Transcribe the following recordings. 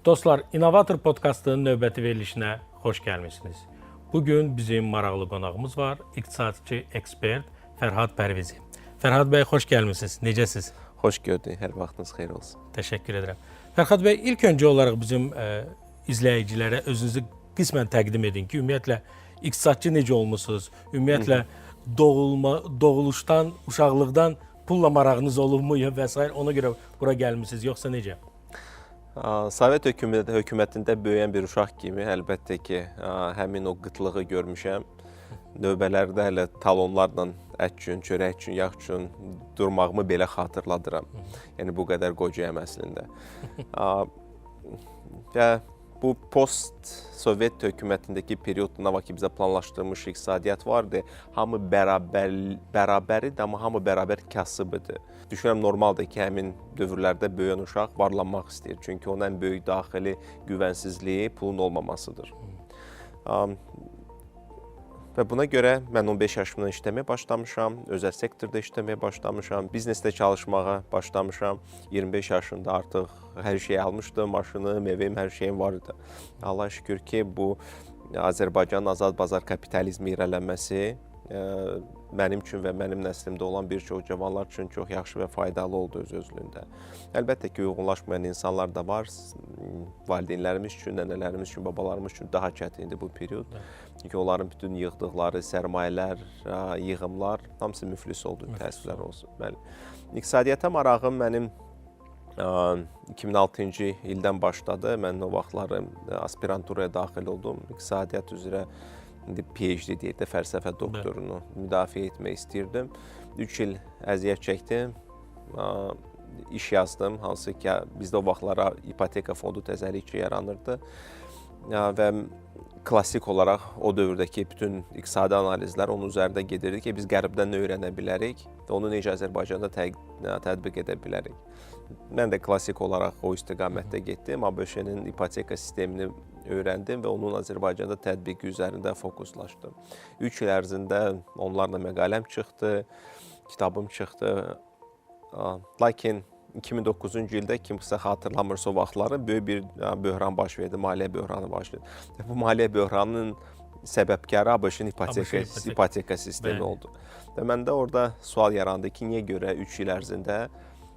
Dostlar, İnnovator Podkastının növbəti verilişinə xoş gəlmişsiniz. Bugün bizim maraqlı qonağımız var, iqtisadçı ekspert Fərhad Pərvizi. Fərhad bəy, xoş gəlmişsiniz. Necəsiz? Xoş gördük. Hər vaxtınız xeyir olsun. Təşəkkür edirəm. Fərhad bəy, ilk öncə olaraq bizim izləyicilərə özünüzü qismən təqdim edin ki, ümumiyyətlə iqtisadçı necə olmusunuz? Ümumiyyətlə doğuluşdan, uşaqlıqdan pulla marağınız olubmu və s. ona görə bura gəlmisiniz, yoxsa necə? Sovet hökumətində böyüyən bir uşaq kimi əlbəttə ki, həmin o qıtlığı görmüşəm. Növbələrdə hələ talonlarla ət üçün, çörək üçün, yağ üçün durmağımı belə xatırladıram. Yəni bu qədər qocayam əslində. Və bu post-Sovet hökumətindəki periodda ki, bizə planlaşdırılmış iqtisadiyyat vardı. Hamı bərabər idi, amma hamı bərabər kasıb idi. Düşünürəm, normaldır ki, həmin dövrlərdə böyüyən uşaq varlanmaq istəyir. Çünki onun ən böyük daxili güvənsizliyi pulun olmamasıdır. Və buna görə mən 15 yaşımdan işləməyə başlamışam, özəl sektorda işləməyə başlamışam, biznesdə çalışmağa başlamışam. 25 yaşında artıq hər şeyi almışdım, maşınım, evim, hər şeyim var idi. Allah şükür ki, bu Azərbaycanın azad bazar kapitalizmi irələnməsi mənim üçün və mənim nəslimdə olan bir çox cavanlar üçün çox yaxşı və faydalı oldu öz-özlüyündə. Əlbəttə ki, uyğunlaşmayan insanlar da var. Valideynlərimiz üçün, nənələrimiz üçün, babalarımız üçün daha çətindir bu period. Çünki onların bütün yığdıqları sərmayələr, yığımlar hamısı müflis oldu, təəssüflər olsun. Bəli. İqtisadiyyata marağım mənim 2006-cı ildən başladı. Mən o vaxtları aspiranturaya daxil oldum. İqtisadiyyat üzrə PhD deyək də fəlsəfə doktorunu müdafiə etmək istəyirdim. 3 il əziyyət çəkdim, iş yazdım, hansı ki, bizdə o vaxtlara ipoteka fondu təzəlikcə yaranırdı və klassik olaraq o dövrdəki bütün iqtisadi analizlər onun üzərində gedirdi ki, biz qərbdən nə öyrənə bilərik və onu necə Azərbaycanda tətbiq edə bilərik. Mən də klassik olaraq o istiqamətdə getdim, ABŞ-nin ipoteka sistemini öyrəndim və onun Azərbaycanda tətbiqi üzərində fokuslaşdım. 3 il ərzində onlarla məqaləm çıxdı, kitabım çıxdı. Lakin 2009-cu ildə kimsə xatırlamırsa o vaxtları böyük bir böhran baş verdi, maliyyə böhranı baş verdi. Bu maliyyə böhranının səbəbkarı ABŞ-ın ipoteka sistemi oldu. Və məndə orada sual yarandı ki, niyə görə 3 il ərzində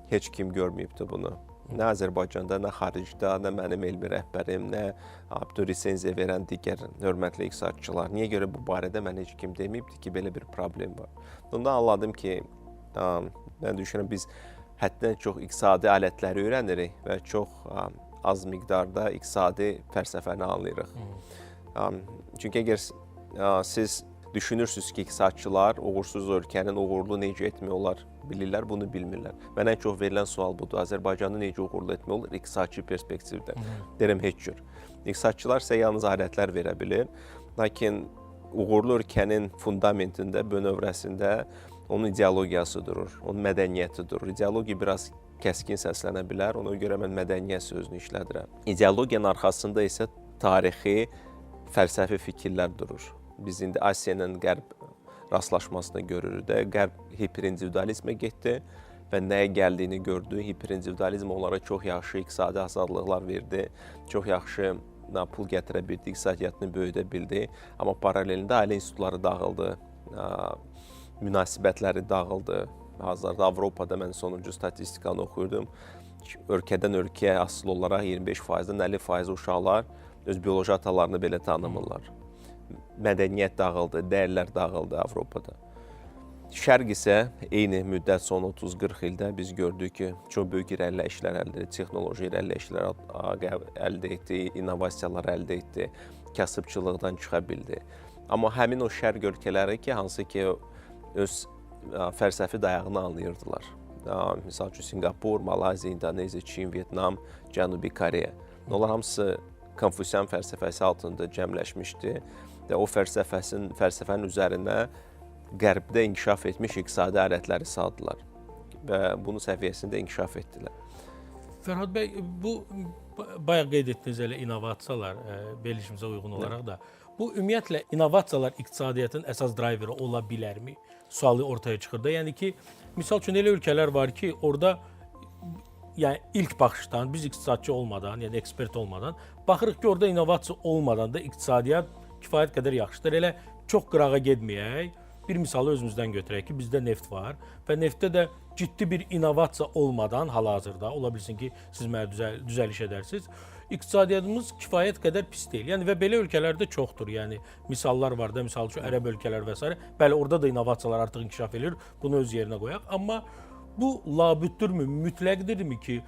heç kim görməyibdi bunu? Nə Azərbaycanda, nə xaricdə, nə mənim elmi rəhbərim, nə lisenziya verən digər hörmətli iqtisadçılar. Niyə görə bu barədə mən heç kim deməyibdi ki, belə bir problem var? Bundan anladım ki, mən düşünürəm, biz həddən çox iqtisadi alətləri öyrənirik və çox az miqdarda iqtisadi fəlsəfəni anlayırıq. Çünki əgər siz düşünürsünüz ki, iqtisadçılar uğursuz ölkənin uğurlu necə etmək olar bilirlər, bunu bilmirlər. Mənə ən çox verilən sual budur. Azərbaycanı necə uğurlu etmək olur iqtisadçı perspektivdən? Deyirəm, heç cür. İqtisadçılar isə yalnız alətlər verə bilir. Lakin uğurlu ölkənin fundamentində, bönövrəsində onun ideologiyası durur, onun mədəniyyəti durur. İdeologiya biraz kəskin səslənə bilər, ona görə mən mədəniyyət sözünü işlədirəm. İdeologiyanın arxasında isə tarixi, fəlsəfi fikirlər durur. Biz indi Asiya ilə Qərb rastlaşmasını görürük də. Qərb hiperindividualizmə getdi və nəyə gəldiyini gördü. Hiperindividualizm onlara çox yaxşı iqtisadi azadlıqlar verdi, çox yaxşı pul gətirə bildi, iqtisadiyyatını böyüdə bildi. Amma paralelində ailə institutları dağıldı, münasibətləri dağıldı. Hazırda Avropada mən sonuncu statistikanı oxuyurdum. Ölkədən ölkəyə asılı olaraq 25%-dən 50% uşaqlar öz bioloji atalarını belə tanımırlar. Mədəniyyət dağıldı, dəyərlər dağıldı Avropada. Şərq isə eyni müddət son 30-40 ildə biz gördük ki, çox böyük irəliləyişlər əldə etdi, texnoloji irəliləyişlər əldə etdi, innovasiyalar əldə etdi, kasıbçılıqdan çıxa bildi. Amma həmin o şərq ölkələri ki, hansı ki, öz fəlsəfi dayağını anlayırdılar. Misal üçün, Singapur, Malaziya, Indoneziya, Çin, Vyetnam, Cənubi Koreya. Onlar hamısı Konfusyan fəlsəfəsi altında cəmləşmişdi və o fəlsəfənin üzərinə Qərbdə inkişaf etmiş iqtisadi alətləri saldılar və bunun səviyyəsində inkişaf etdilər. Fərhad bəy, bu bayaq qeyd etdiniz elə innovasiyalar verilişimizə uyğun olaraq da, bu ümumiyyətlə innovasiyalar iqtisadiyyatın əsas drayveri ola bilərmi? Sualı ortaya çıxır da. Yəni ki, misal üçün elə ölkələr var ki, orada yəni ilk baxışdan biz iqtisadçı olmadan, yəni ekspert olmadan baxırıq ki, orada innovasiya olmadan da iqtisadiyyat kifayət qədər yaxşıdır. Elə çox qırağa getməyək. Bir misalı özümüzdən götürək ki, bizdə neft var və neftdə də ciddi bir innovasiya olmadan hal-hazırda, ola bilsin ki, siz mənə düzəliş edərsiniz, iqtisadiyyatımız kifayət qədər pis deyil. Yəni və belə ölkələrdə çoxdur. Yəni misallar var da, misal üçün ərəb ölkələr və s. Bəli, orada da innovasiyalar artıq inkişaf edir. Bunu öz yerinə qoyaq. Amma bu labüddürmü, mütləqdirmi ki,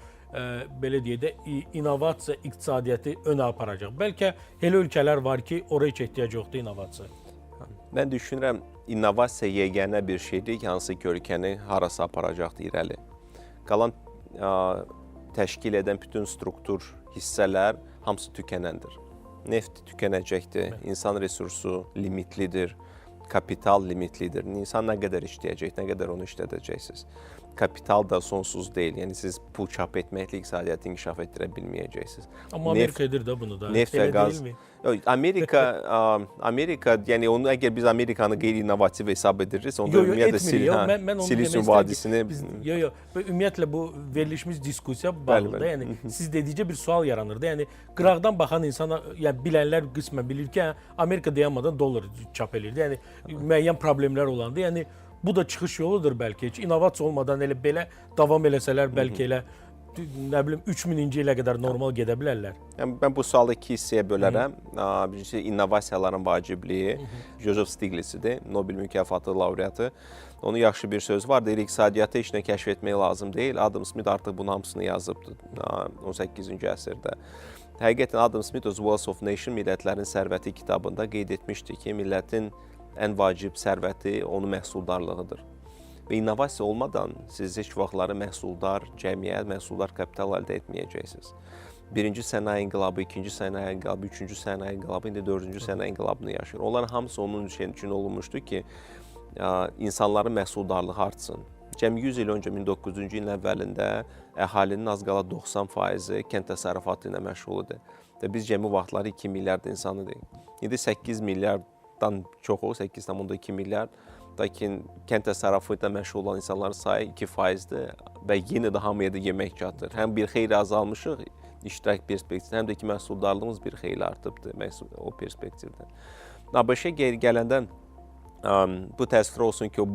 belə deyək də innovasiya iqtisadiyyatı önə aparacaq? Bəlkə elə ölkələr var ki, oraya heç ehtiyac yoxdur innovasiya. Mən düşünürəm, innovasiya yeganə bir şeydir ki, hansı ki, ölkəni harasa aparacaqdır irəli. Qalan təşkil edən bütün struktur hissələr hamısı tükənəndir. Neft tükənəcəkdir, insan resursu limitlidir, kapital limitlidir. İnsan nə qədər işləyəcək, nə qədər onu işlədəcəksiniz. Kapital da sonsuz deyil. Yəni siz pul çap etməklə iqtisadiyyatı inkişaf etdirə bilməyəcəksiniz. Amma Amerika edir də bunu da. Neft və qaz. Amerika, yəni onu əgər biz Amerikanı qeyri-innovativ hesab edirik, onda ümumiyyətlə Silisium vadisini... Ümumiyyətlə bu verilişimiz diskussiya bağlıdır. Yəni siz dedikcə bir sual yaranır da. Yəni qıraqdan baxan insana, yəni bilənlər qismən bilir ki, Amerika dayanmadan dollar çap edir. Yəni müəyyən problemlər olanda, yəni bu da çıxış yoludur bəlkə. Heç innovasiya olmadan elə belə davam eləsələr bəlkə elə nə bilim 3000-ci ilə qədər normal gedə bilərlər. Yəni mən bu sualı iki hissəyə bölərəm. Birincisi innovasiyaların vacibliyi. Joseph Stiglitz'dir, Nobel mükafatı laureatı. Onun yaxşı bir sözü var. Deyir, iqtisadiyyatı heç nə kəşf etmək lazım deyil. Adam Smith artıq bunun hamısını yazıbdır 18-ci əsrdə. Həqiqətən Adam Smith öz Wealth of Nation millətlərin sərvəti kitabında qeyd etmişdi ki, millətin ən vacib sərvəti onun məhsuldarlığıdır. Və innovasiya olmadan siz heç vaxtları məhsuldar cəmiyyət, məhsuldar kapital əldə etməyəcəksiniz. Birinci sənaye inqilabı, ikinci sənaye inqilabı, üçüncü sənaye inqilabı, indi dördüncü sənaye inqilabını yaşayır. Onların hamısı onun üçün olunmuşdu ki, insanların məhsuldarlığı artsın. Cəmi 100 il öncə 1900-cü ilin əvvəlində əhalinin az qala 90% kənd təsərrüfatı ilə məşğul idi. Və biz cəmi vaxtları 2 milyard insanı deyik. İndi 8 milyarddan çox o, 8,2 milyard. Lakin kənd təsərrüfatı ilə məşğul olan insanların sayı 2%-dir və yenə də hamıya da yemək çatır. Həm bir xeyli azalmışıq iştirak perspektivdən, həm də ki, məhsuldarlığımız bir xeyli artıbdır o perspektivdən. ABŞ-ə gələndə bu təsvir olsun ki, o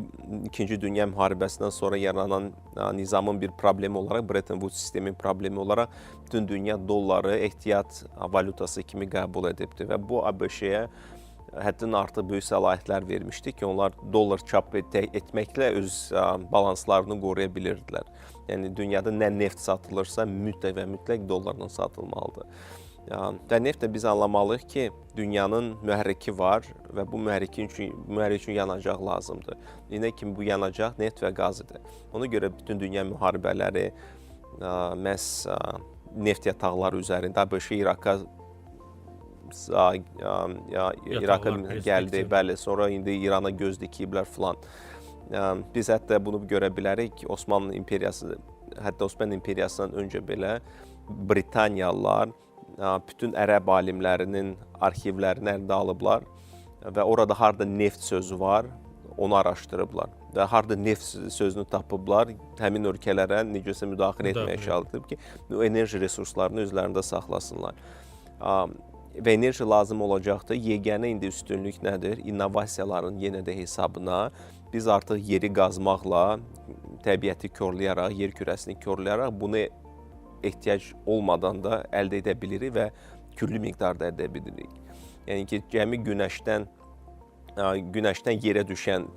2-ci Dünya müharibəsindən sonra yaranan nizamın bir problemi olaraq, Bretton Woods sistemin problemi olaraq bütün dünya dolları ehtiyat valutası kimi qəbul edibdir və bu ABŞ-yə həddindən artıq böyük səlahiyyətlər vermişdi ki, onlar dollar çap etməklə öz balanslarını qoruya bilirdilər. Yəni, dünyada nə neft satılırsa mütləq və mütləq dollarla satılmalıdır. Və neft də biz anlamalıyıq ki, dünyanın mühərriki var və bu mühərrik üçün yanacaq lazımdır. Nə kimi bu yanacaq neft və qaz idi. Ona görə bütün dünya müharibələri məhz neft yataqları üzərində ABŞ İraqa gəldi, bəli, sonra indi İrana göz dikiblər filan. Biz hətta bunu görə bilərik ki, Osmanlı İmperiyası, hətta Osmanlı İmperiyasından öncə belə Britaniyalılar bütün ərəb alimlərinin arxivlərini əldə alıblar və orada harda neft sözü var, onu araşdırıblar. Və harda neft sözünü tapıblar, həmin ölkələrə necəsə müdaxilə etməyə çalışıb ki, o enerji resurslarını özlərində saxlasınlar. Və enerji lazım olacaqdır. Yeganə indi üstünlük nədir? İnnovasiyaların yenə də hesabına biz artıq yeri qazmaqla, təbiəti korlayaraq, yer kürəsini korlayaraq bunu ehtiyac olmadan da əldə edə bilirik və küllü miqdarda əldə edə bilirik. Yəni ki, cəmi günəşdən yerə düşən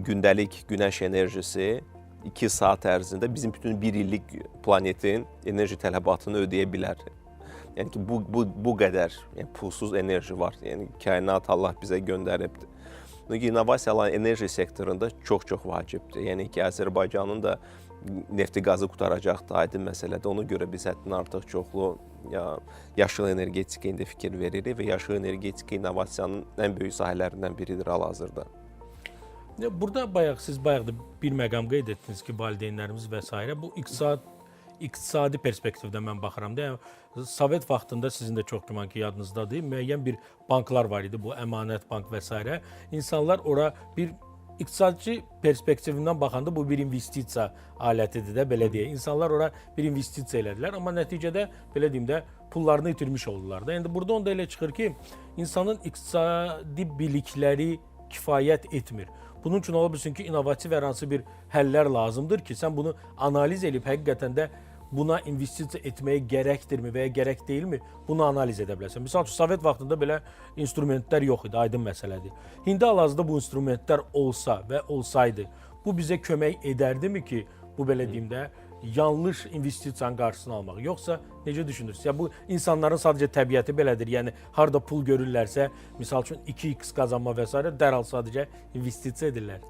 gündəlik günəş enerjisi 2 saat ərzində bizim bütün bir illik planetin enerji tələbatını ödəyə bilər. Yəni ki, bu qədər pulsuz enerji var. Yəni, kainat Allah bizə göndəribdir. İnnovasiyalar enerji sektorunda çox-çox vacibdir. Yəni ki, Azərbaycanın da nefti qazı qutaracaqdır, aydın məsələdir. Ona görə biz həddindən artıq çoxlu yaşıl energetikə indi fikir veririk və yaşıl energetika innovasiyanın ən böyük sahələrindən biridir hal-hazırda. Burada siz bayaq da bir məqam qeyd etdiniz ki, valideynlərimiz və s. Bu iqtisadi perspektivdən mən baxıram da, yəni Sovet vaxtında sizin də çox güman ki, yadınızdadır, müəyyən bir banklar var idi, bu əmanət bank və s. İnsanlar ora bir iqtisadçı perspektivindən baxanda bu bir investisiya alətidir də, belə deyək. İnsanlar ora bir investisiya elədilər, amma nəticədə belə deyim də pullarını itirmiş oldular da. İndi burada onda elə çıxır ki, insanın iqtisadi bilikləri kifayət etmir. Bunun üçün ola bilsin ki, innovativ hər hansı bir həllər lazımdır ki, sən bunu analiz edib həqiqətən də buna investisiya etməyə gərəkdirmi və ya gərək deyilmi? Bunu analiz edə bilərsən. Məsəl üçün Sovet vaxtında belə instrumentlər yox idi, aydın məsələdir. İndi hal-hazırda bu instrumentlər olsa və olsaydı, bu bizə kömək edərdimi ki, bu belə deyim də yanlış investisiyanın qarşısını almaq? Yoxsa necə düşünürsünüz? Ya bu insanların sadəcə təbiəti belədir. Yəni harda pul görürlərsə, misal üçün 2x qazanma və s. dərhal sadəcə investisiya edirlər.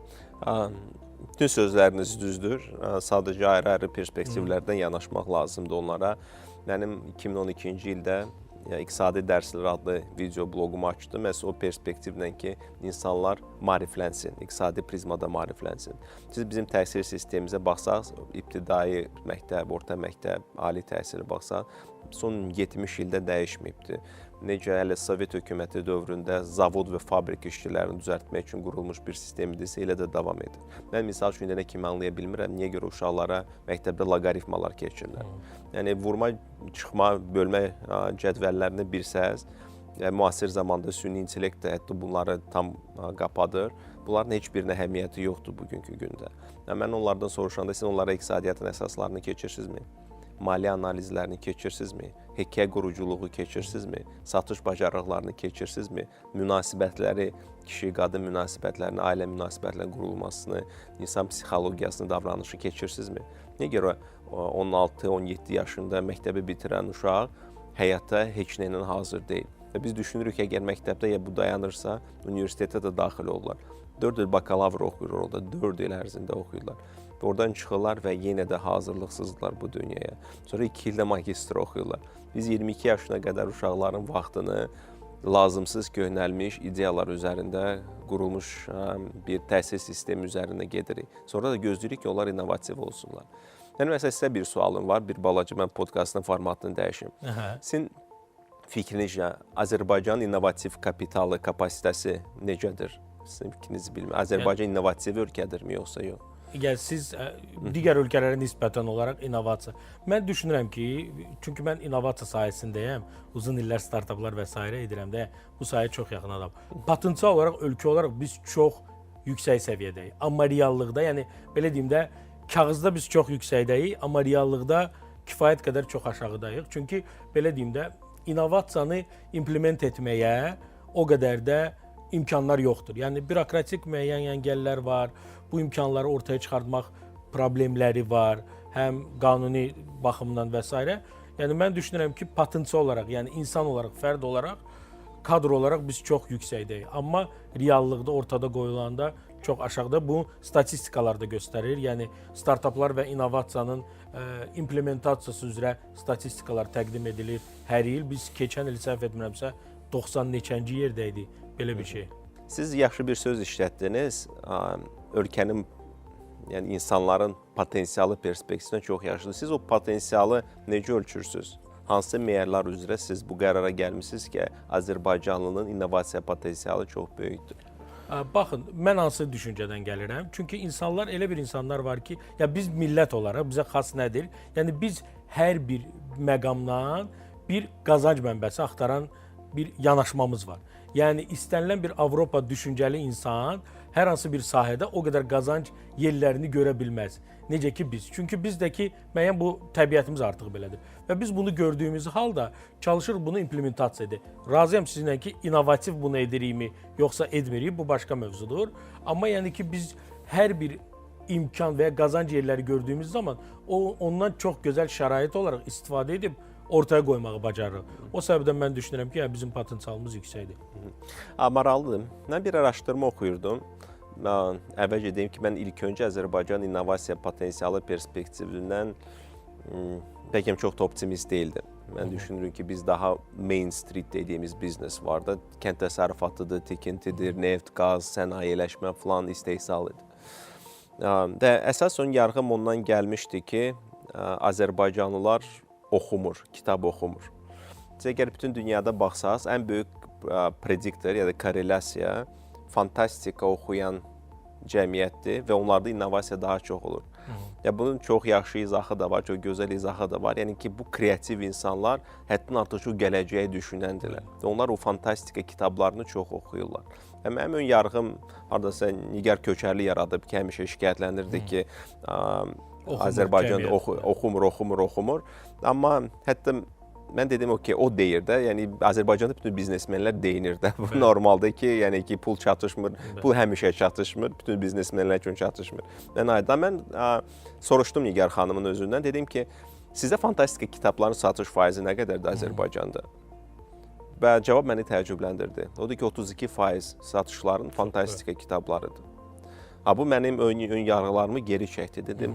Bütün sözləriniz düzdür. Sadəcə ayrı-ayrı perspektivlərdən yanaşmaq lazımdır onlara. Mənim 2012-ci ildə İqtisadi Dərslər adlı video bloqumu açdım. Məhz o perspektivlə ki, insanlar maariflənsin, iqtisadi prizmada maariflənsin. Siz bizim təhsil sistemimizə baxsaq, ibtidai məktəb, orta məktəb, ali təhsilə baxsaq, son 70 ildə dəyişməyibdir. Necə hələ Sovet hökuməti dövründə zavod və fabrik işçilərini düzəltmək üçün qurulmuş bir sistem idisə, elə də davam edir. Mən misal üçün nə kimi anlaya bilmirəm, niyə görə uşaqlara məktəbdə loqaritmalar keçirlər. Yəni vurma, çıxma, bölmə cədvəllərini bilsəz, müasir zamanda süni intellekt də hətta bunları tam qapadır. Bunların heç birinə əhəmiyyəti yoxdur bugünkü gündə. Mən onlardan soruşanda siz onlara iqtisadiyyatın əsaslarını keçirsinizmi? Maliyyə analizlərini keçirsinizmi? Hekayə quruculuğu keçirsinizmi? Satış bacarıqlarını keçirsinizmi? Münasibətləri, kişi-qadın münasibətlərini, ailə münasibətlərinin qurulmasını, insan psixologiyasını, davranışı keçirsinizmi? Niyə görə 16-17 yaşında məktəbi bitirən uşaq həyata heç nə ilə hazır deyil? Və biz düşünürük ki, əgər məktəbdə ya bu dayanırsa, universitetə də daxil olurlar. 4 il bakalavr oxuyurlar orada, 4 il ərzində oxuyurlar. Oradan çıxırlar və yenə də hazırlıqsızdırlar bu dünyaya. Sonra 2 ildə magistr oxuyurlar. Biz 22 yaşına qədər uşaqların vaxtını lazımsız köhnəlmiş ideyalar üzərində qurulmuş bir təhsil sistemi üzərində gedirik. Sonra da gözləyirik ki, onlar innovativ olsunlar. Yəni, məsələn, sizə bir sualım var. Bir balaca mən podkastın formatını dəyişim. Sizin fikrinizcə Azərbaycanın innovativ kapitalı, kapasitəsi necədir? Sizin fikrinizi bilmirəm. Azərbaycan innovativ ölkədirmi, yoxsa yox? Yəni siz digər ölkələrə nisbətən olaraq innovasiya. Mən düşünürəm ki, çünki mən innovasiya sahəsindəyəm, uzun illər startaplar və s. edirəm də, bu sahəyə çox yaxın adam. Potensial olaraq, ölkə olaraq biz çox yüksək səviyyədəyik. Amma reallıqda, yəni belə deyim də, kağızda biz çox yüksəkdəyik, amma reallıqda kifayət qədər çox aşağıdayıq. Çünki belə deyim də, innovasiyanı implement etməyə o qədər də imkanlar yoxdur. Yəni bürokratik müəyyən əngəllər var. Bu imkanları ortaya çıxartmaq problemləri var, həm qanuni baxımdan və s. Yəni mən düşünürəm ki, potensial olaraq, yəni insan olaraq, fərd olaraq, kadr olaraq biz çox yüksəkdəyik. Amma reallıqda ortada qoyulanda çox aşağıda. Bu statistikalar da göstərir. Yəni startaplar və innovasiyanın implementasiyası üzrə statistikalar təqdim edilir hər il. Biz keçən il səhv etmirəmsə 90 neçənci yerdəydik, belə bir şey. Siz yaxşı bir söz işlətdiniz. Ölkənin, yəni insanların potensialı perspektivindən çox yaşlıdır. Siz o potensialı necə ölçürsünüz? Hansı meyarlar üzrə siz bu qərara gəlmisiniz ki, Azərbaycanlının innovasiya potensialı çox böyükdür? Baxın, mən hansı düşüncədən gəlirəm? Çünki insanlar, elə bir insanlar var ki, ya biz millət olaraq, bizə xas nədir? Yəni biz hər bir məqamdan bir qazanc mənbəsi axtaran bir yanaşmamız var. Yəni istənilən bir Avropa düşüncəli insan hər hansı bir sahədə o qədər qazanc yerlərini görə bilməz. Necə ki biz. Çünki bizdəki müəyyən bu təbiətimiz artıq belədir. Və biz bunu gördüyümüz halda çalışırıq bunu implementasiya edir. Razıyam sizinlə ki, innovativ bunu edirikmi, yoxsa etmirik, bu başqa mövzudur. Amma yəni ki biz hər bir imkan və ya qazanc yerləri gördüyümüz zaman ondan çox gözəl şərait olaraq istifadə edib ortaya qoymağı bacarırıq. O səbəbdən mən düşünürəm ki, bizim potensialımız yüksəkdir. Maraqlıdır. Mən bir araşdırma oxuyurdum. Əvvəlcə deyim ki, mən ilk öncə Azərbaycan innovasiya potensialı perspektivindən bəlkə çox da optimist deyildim. Mən düşünürüm ki, biz daha Main Street dediyimiz biznes var da, kənd təsərrüfatıdır, tikintidir, neft, qaz, sənayeləşmə falan istehsal edir. Əsas ön yarğım ondan gəlmişdi ki, Azərbaycanlılar oxumur, kitab oxumur. Siz əgər bütün dünyada baxsaq, ən böyük prediktor ya da korrelasya fantastika oxuyan cəmiyyətdir və onlarda innovasiya daha çox olur. Ya bunun çox yaxşı izahı da var, çox gözəl izahı da var. Yəni ki, bu kreativ insanlar həddən artıq çox gələcəyi düşünəndirlər. Onlar o fantastika kitablarını çox oxuyurlar. Mənim ön yarğım hardasa Nigar Köçərli yaradıb ki, həmişə şikayətlənirdi ki, Azərbaycanda oxumur. Amma hətta mən dedim ki, o deyir də, yəni Azərbaycanda bütün biznesmenlər deyinir də. Bu normaldır ki, yəni ki, pul çatışmır, pul həmişə çatışmır, bütün biznesmenlər üçün çatışmır. Mən soruşdum Nigar xanımın özündən, dedim ki, sizdə fantastika kitabların satış faizi nə qədərdir Azərbaycanda? Və cavab məni təəccübləndirdi. Odur ki, 32% satışların fantastika kitablarıdır. Bu mənim ön yarğılarımı geri çəkdi, dedim.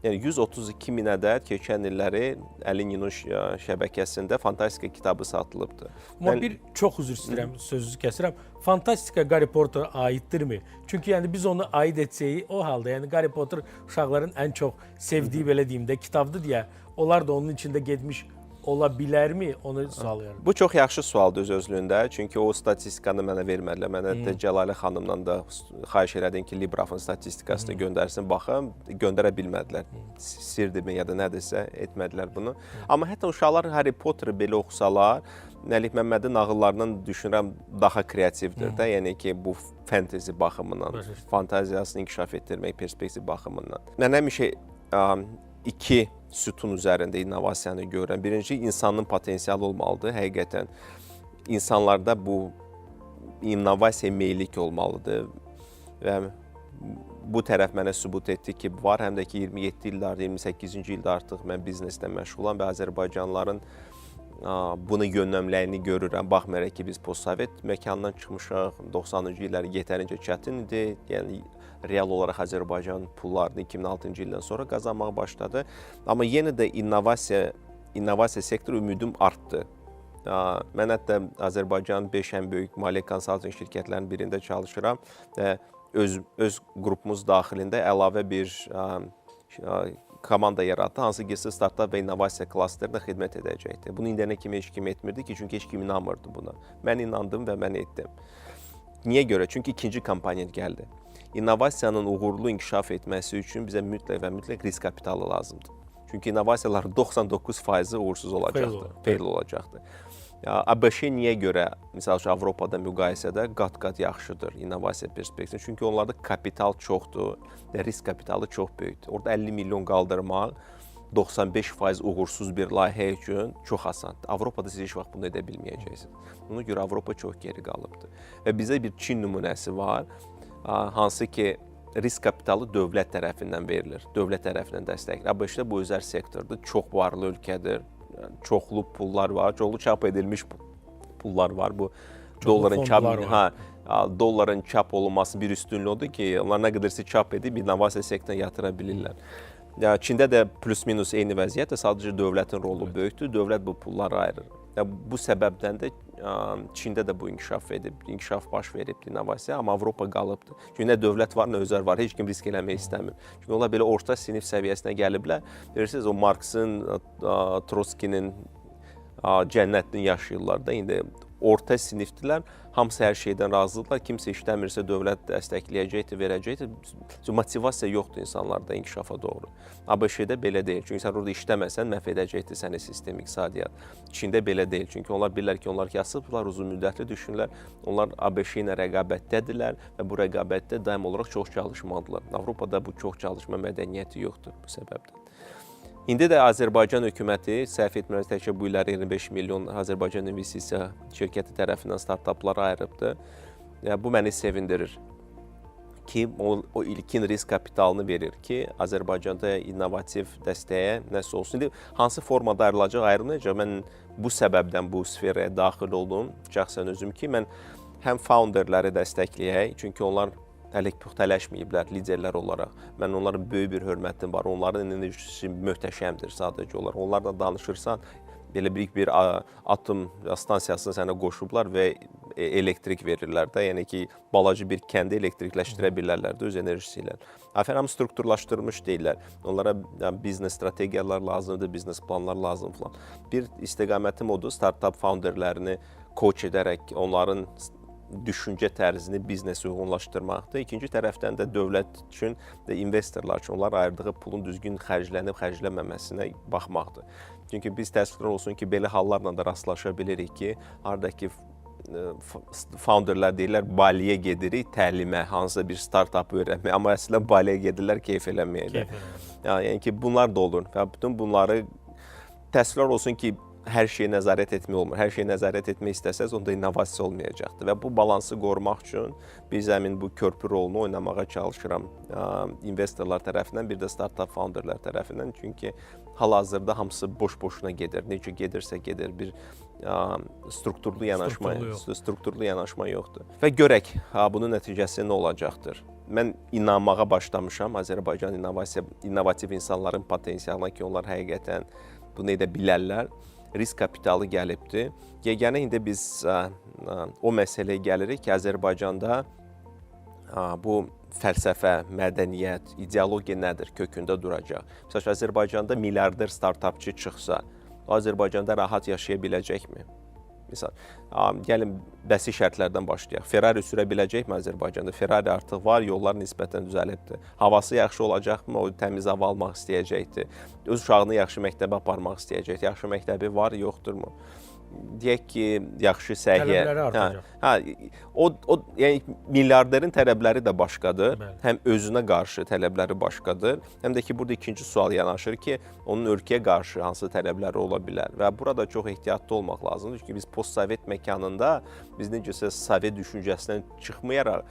Yəni 132 min ədəd keçən illəri Əlin Yunus şəbəkəsində fantastika kitabı satılıbdır. Amma bir çox üzr istəyirəm, sözünüzü kəsirəm. Fantastika Harry Potter aiddirmi? Çünki yəni biz onu aid etsək o halda, yəni Harry Potter uşaqların ən çox sevdiyi belə deyim də kitabdır deyə, onlar da onun içində getmiş ola bilərmi? Onu sualıyorum. Bu çox yaxşı sualdır öz-özlüyündə. Çünki o statistikanı mənə vermədilər. Mənə də Cəlalə xanımdan da xahiş elədim ki, Librafın statistikasını göndərsin, baxım. Göndərə bilmədilər. Sirdirmi ya da nədirsə etmədilər bunu. Amma hətta uşaqlar Harry Potteri belə oxusalar, Nəlih Məmmədin nağıllarından düşünürəm daha kreativdir də. Yəni ki, bu fantezi baxımından, fantaziyasını inkişaf etdirmək perspektiv baxımından. Mən həmişə iki sütun üzərində innovasiyanı görürəm. Birinci, insanın potensialı olmalıdır. Həqiqətən insanlarda bu innovasiya meyillik olmalıdır. Və bu tərəf mənə sübut etdi ki, var. Həm də ki, 27 illərdə, 28-ci ildə artıq mən bizneslə məşğulam və Azərbaycanlıların bunu yönləmləyini görürəm. Baxmayaraq ki, biz postsovet məkandan çıxmışıq, 90-cı illəri yetərincə çətin idi. Yəni, real olaraq Azərbaycan pullarını 2006-cı ildən sonra qazanmağa başladı. Amma yenə də innovasiya sektoru ümidim artdı. Mən hətta Azərbaycanın 5 ən böyük maliyyə konsalting şirkətlərinin birində çalışıram və öz qrupumuz daxilində əlavə bir komanda yaratdı, hansı ki, startup və innovasiya klasterində xidmət edəcəkdir. Bunu indiyənə kimi heç kim etmirdi ki, çünki heç kim inanmırdı buna. Mən inandım və mən etdim. Niyə görə? Çünki ikinci komponent gəldi. İnnovasiyanın uğurlu inkişaf etməsi üçün bizə mütləq və mütləq risk kapitalı lazımdır. Çünki innovasiyaların 99% uğursuz olacaqdır, fail olacaqdır. ABŞ niyə görə, misal üçün Avropada müqayisədə qat-qat yaxşıdır innovasiya perspektivi? Çünki onlarda kapital çoxdur və risk kapitalı çox böyükdür. Orada 50 milyon qaldırmaq 95% uğursuz bir layihə üçün çox asandır. Avropada siz heç vaxt bunu edə bilməyəcəksiniz. Buna görə Avropa çox geri qalıbdır. Və bizə bir Çin nümunəsi var, hansı ki, risk kapitalı dövlət tərəfindən verilir, dövlət tərəfindən dəstəklir. ABŞ-da bu özəl sektordur, çox varlı ölkədir, çoxlu pullar var, çoxlu çap edilmiş pullar var. Bu dolların çap olunması bir üstünlüğü odur ki, onlar nə qədərsə çap edib innovasiya sektoruna yatıra bilirlər. Çində də plus-minus eyni vəziyyətdir, sadəcə dövlətin rolu böyükdür, dövlət bu pulları ayırır. Bu səbəbdən də Çində də bu inkişaf baş verib innovasiya, amma Avropa qalıbdır. Çünki nə dövlət var, nə özəl var, heç kim risk eləmək istəmir. Çünki onlar belə orta sinif səviyyəsinə gəliblər. Bilirsiniz, o Marksın, Trotskinin cənnətini yaşayırlar da, indi orta sinifdilər, hamısı hər şeydən razıdırlar, kimsə işləmirsə dövlət dəstəkləyəcəkdir, verəcəkdir. Motivasiya yoxdur insanlarda inkişafa doğru. ABŞ-də belə deyil, çünki sən orada işləməsən məhv edəcəkdir səni sistem, iqtisadiyyat. Çində belə deyil, çünki onlar bilirlər ki, onlar kasıblar, uzun müddətli düşünürlər, onlar ABŞ ilə rəqabətdədirlər və bu rəqabətdə daim olaraq çox çalışmalıdırlar. Avropada bu çox çalışma mədəniyyəti yoxdur bu səbəbdən. İndi də Azərbaycan hökuməti, səhv etmirəm, təkcə bu illəri 25 milyon Azərbaycan investisiya şirkəti tərəfindən startuplara ayırıbdır. Bu məni sevindirir ki, o ilkin risk kapitalını verir ki, Azərbaycanda innovativ dəstəyə nəsə olsun. İndi hansı formada ayrılacaq, ayrılmayacaq? Mən bu səbəbdən bu sferəyə daxil oldum, şəxsən özüm ki, mən həm founderləri dəstəkləyək, çünki onlar hələ puxtələşməyiblər liderlər olaraq. Mən onlara böyük bir hörmətim var. Onların enerjisi möhtəşəmdir sadəcə olaraq. Onlarla danışırsan, belə bir atom stansiyasına sənə qoşublar və elektrik verirlər də. Yəni ki, balaca bir kəndi elektrikləşdirə bilərlər də öz enerjisi ilə. Hamı strukturlaşdırmış deyirlər. Onlara biznes strategiyalar lazımdır, biznes planlar lazım falan. Bir istiqamətim odur, startup founderlərini coach edərək onların düşüncə tərzini biznesə uyğunlaşdırmaqdır. İkinci tərəfdən də dövlət üçün və investorlar üçün onlar ayırdığı pulun düzgün xərclənib xərclənməməsinə baxmaqdır. Çünki biz təəssüflər olsun ki, belə hallarla da rastlaşa bilirik ki, haradakı founderlər deyirlər, Baliyə gedirik təlimə, hansısa bir startup öyrənməyə, amma əslində Baliyə gedirlər keyf eləməyə. Yəni ki, bunlar da olur və bütün bunları təəssüflər olsun ki, hər şeyi nəzarət etmək olmur. Hər şeyi nəzarət etmək istəsəz, onda innovasiya olmayacaqdır və bu balansı qorumaq üçün biz həmin bu körpü rolunu oynamağa çalışıram investorlar tərəfindən, bir də startup founderlər tərəfindən. Çünki hal-hazırda hamısı boş-boşuna gedir. Necə gedirsə gedir, bir strukturlu yanaşma yoxdur. Və görək, bunun nəticəsi nə olacaqdır. Mən inanmağa başlamışam Azərbaycan innovativ insanların potensialına ki, onlar həqiqətən bunu edə bilərlər. Risk kapitalı gəlibdir. Yeganə indi biz o məsələyə gəlirik ki, Azərbaycanda bu fəlsəfə, mədəniyyət, ideologiya nədir, kökündə duracaq. Məsələn, Azərbaycanda milyarder startapçı çıxsa, Azərbaycanda rahat yaşaya biləcəkmi? Misal, gəlin bəsi şərtlərdən başlayaq. Ferrari sürə biləcəkmi Azərbaycanda? Ferrari artıq var, yollar nisbətən düzəlibdir. Havası yaxşı olacaqmı? O təmiz hava almaq istəyəcəkdir. Öz uşağını yaxşı məktəbə aparmaq istəyəcəkdir. Yaxşı məktəbi var, yoxdurmu? Deyək ki, yaxşı səhiyyə. Tələbləri artacaq. Yəni milyarderin tələbləri də başqadır. Bəli. Həm özünə qarşı tələbləri başqadır. Həm də ki, burada ikinci sual yanaşır ki, onun ölkəyə qarşı hansı tələbləri ola bilər və burada çox ehtiyatlı olmaq lazımdır. Çünki biz postsovet məkanında biz necəsə sovet düşüncəsindən çıxmayaraq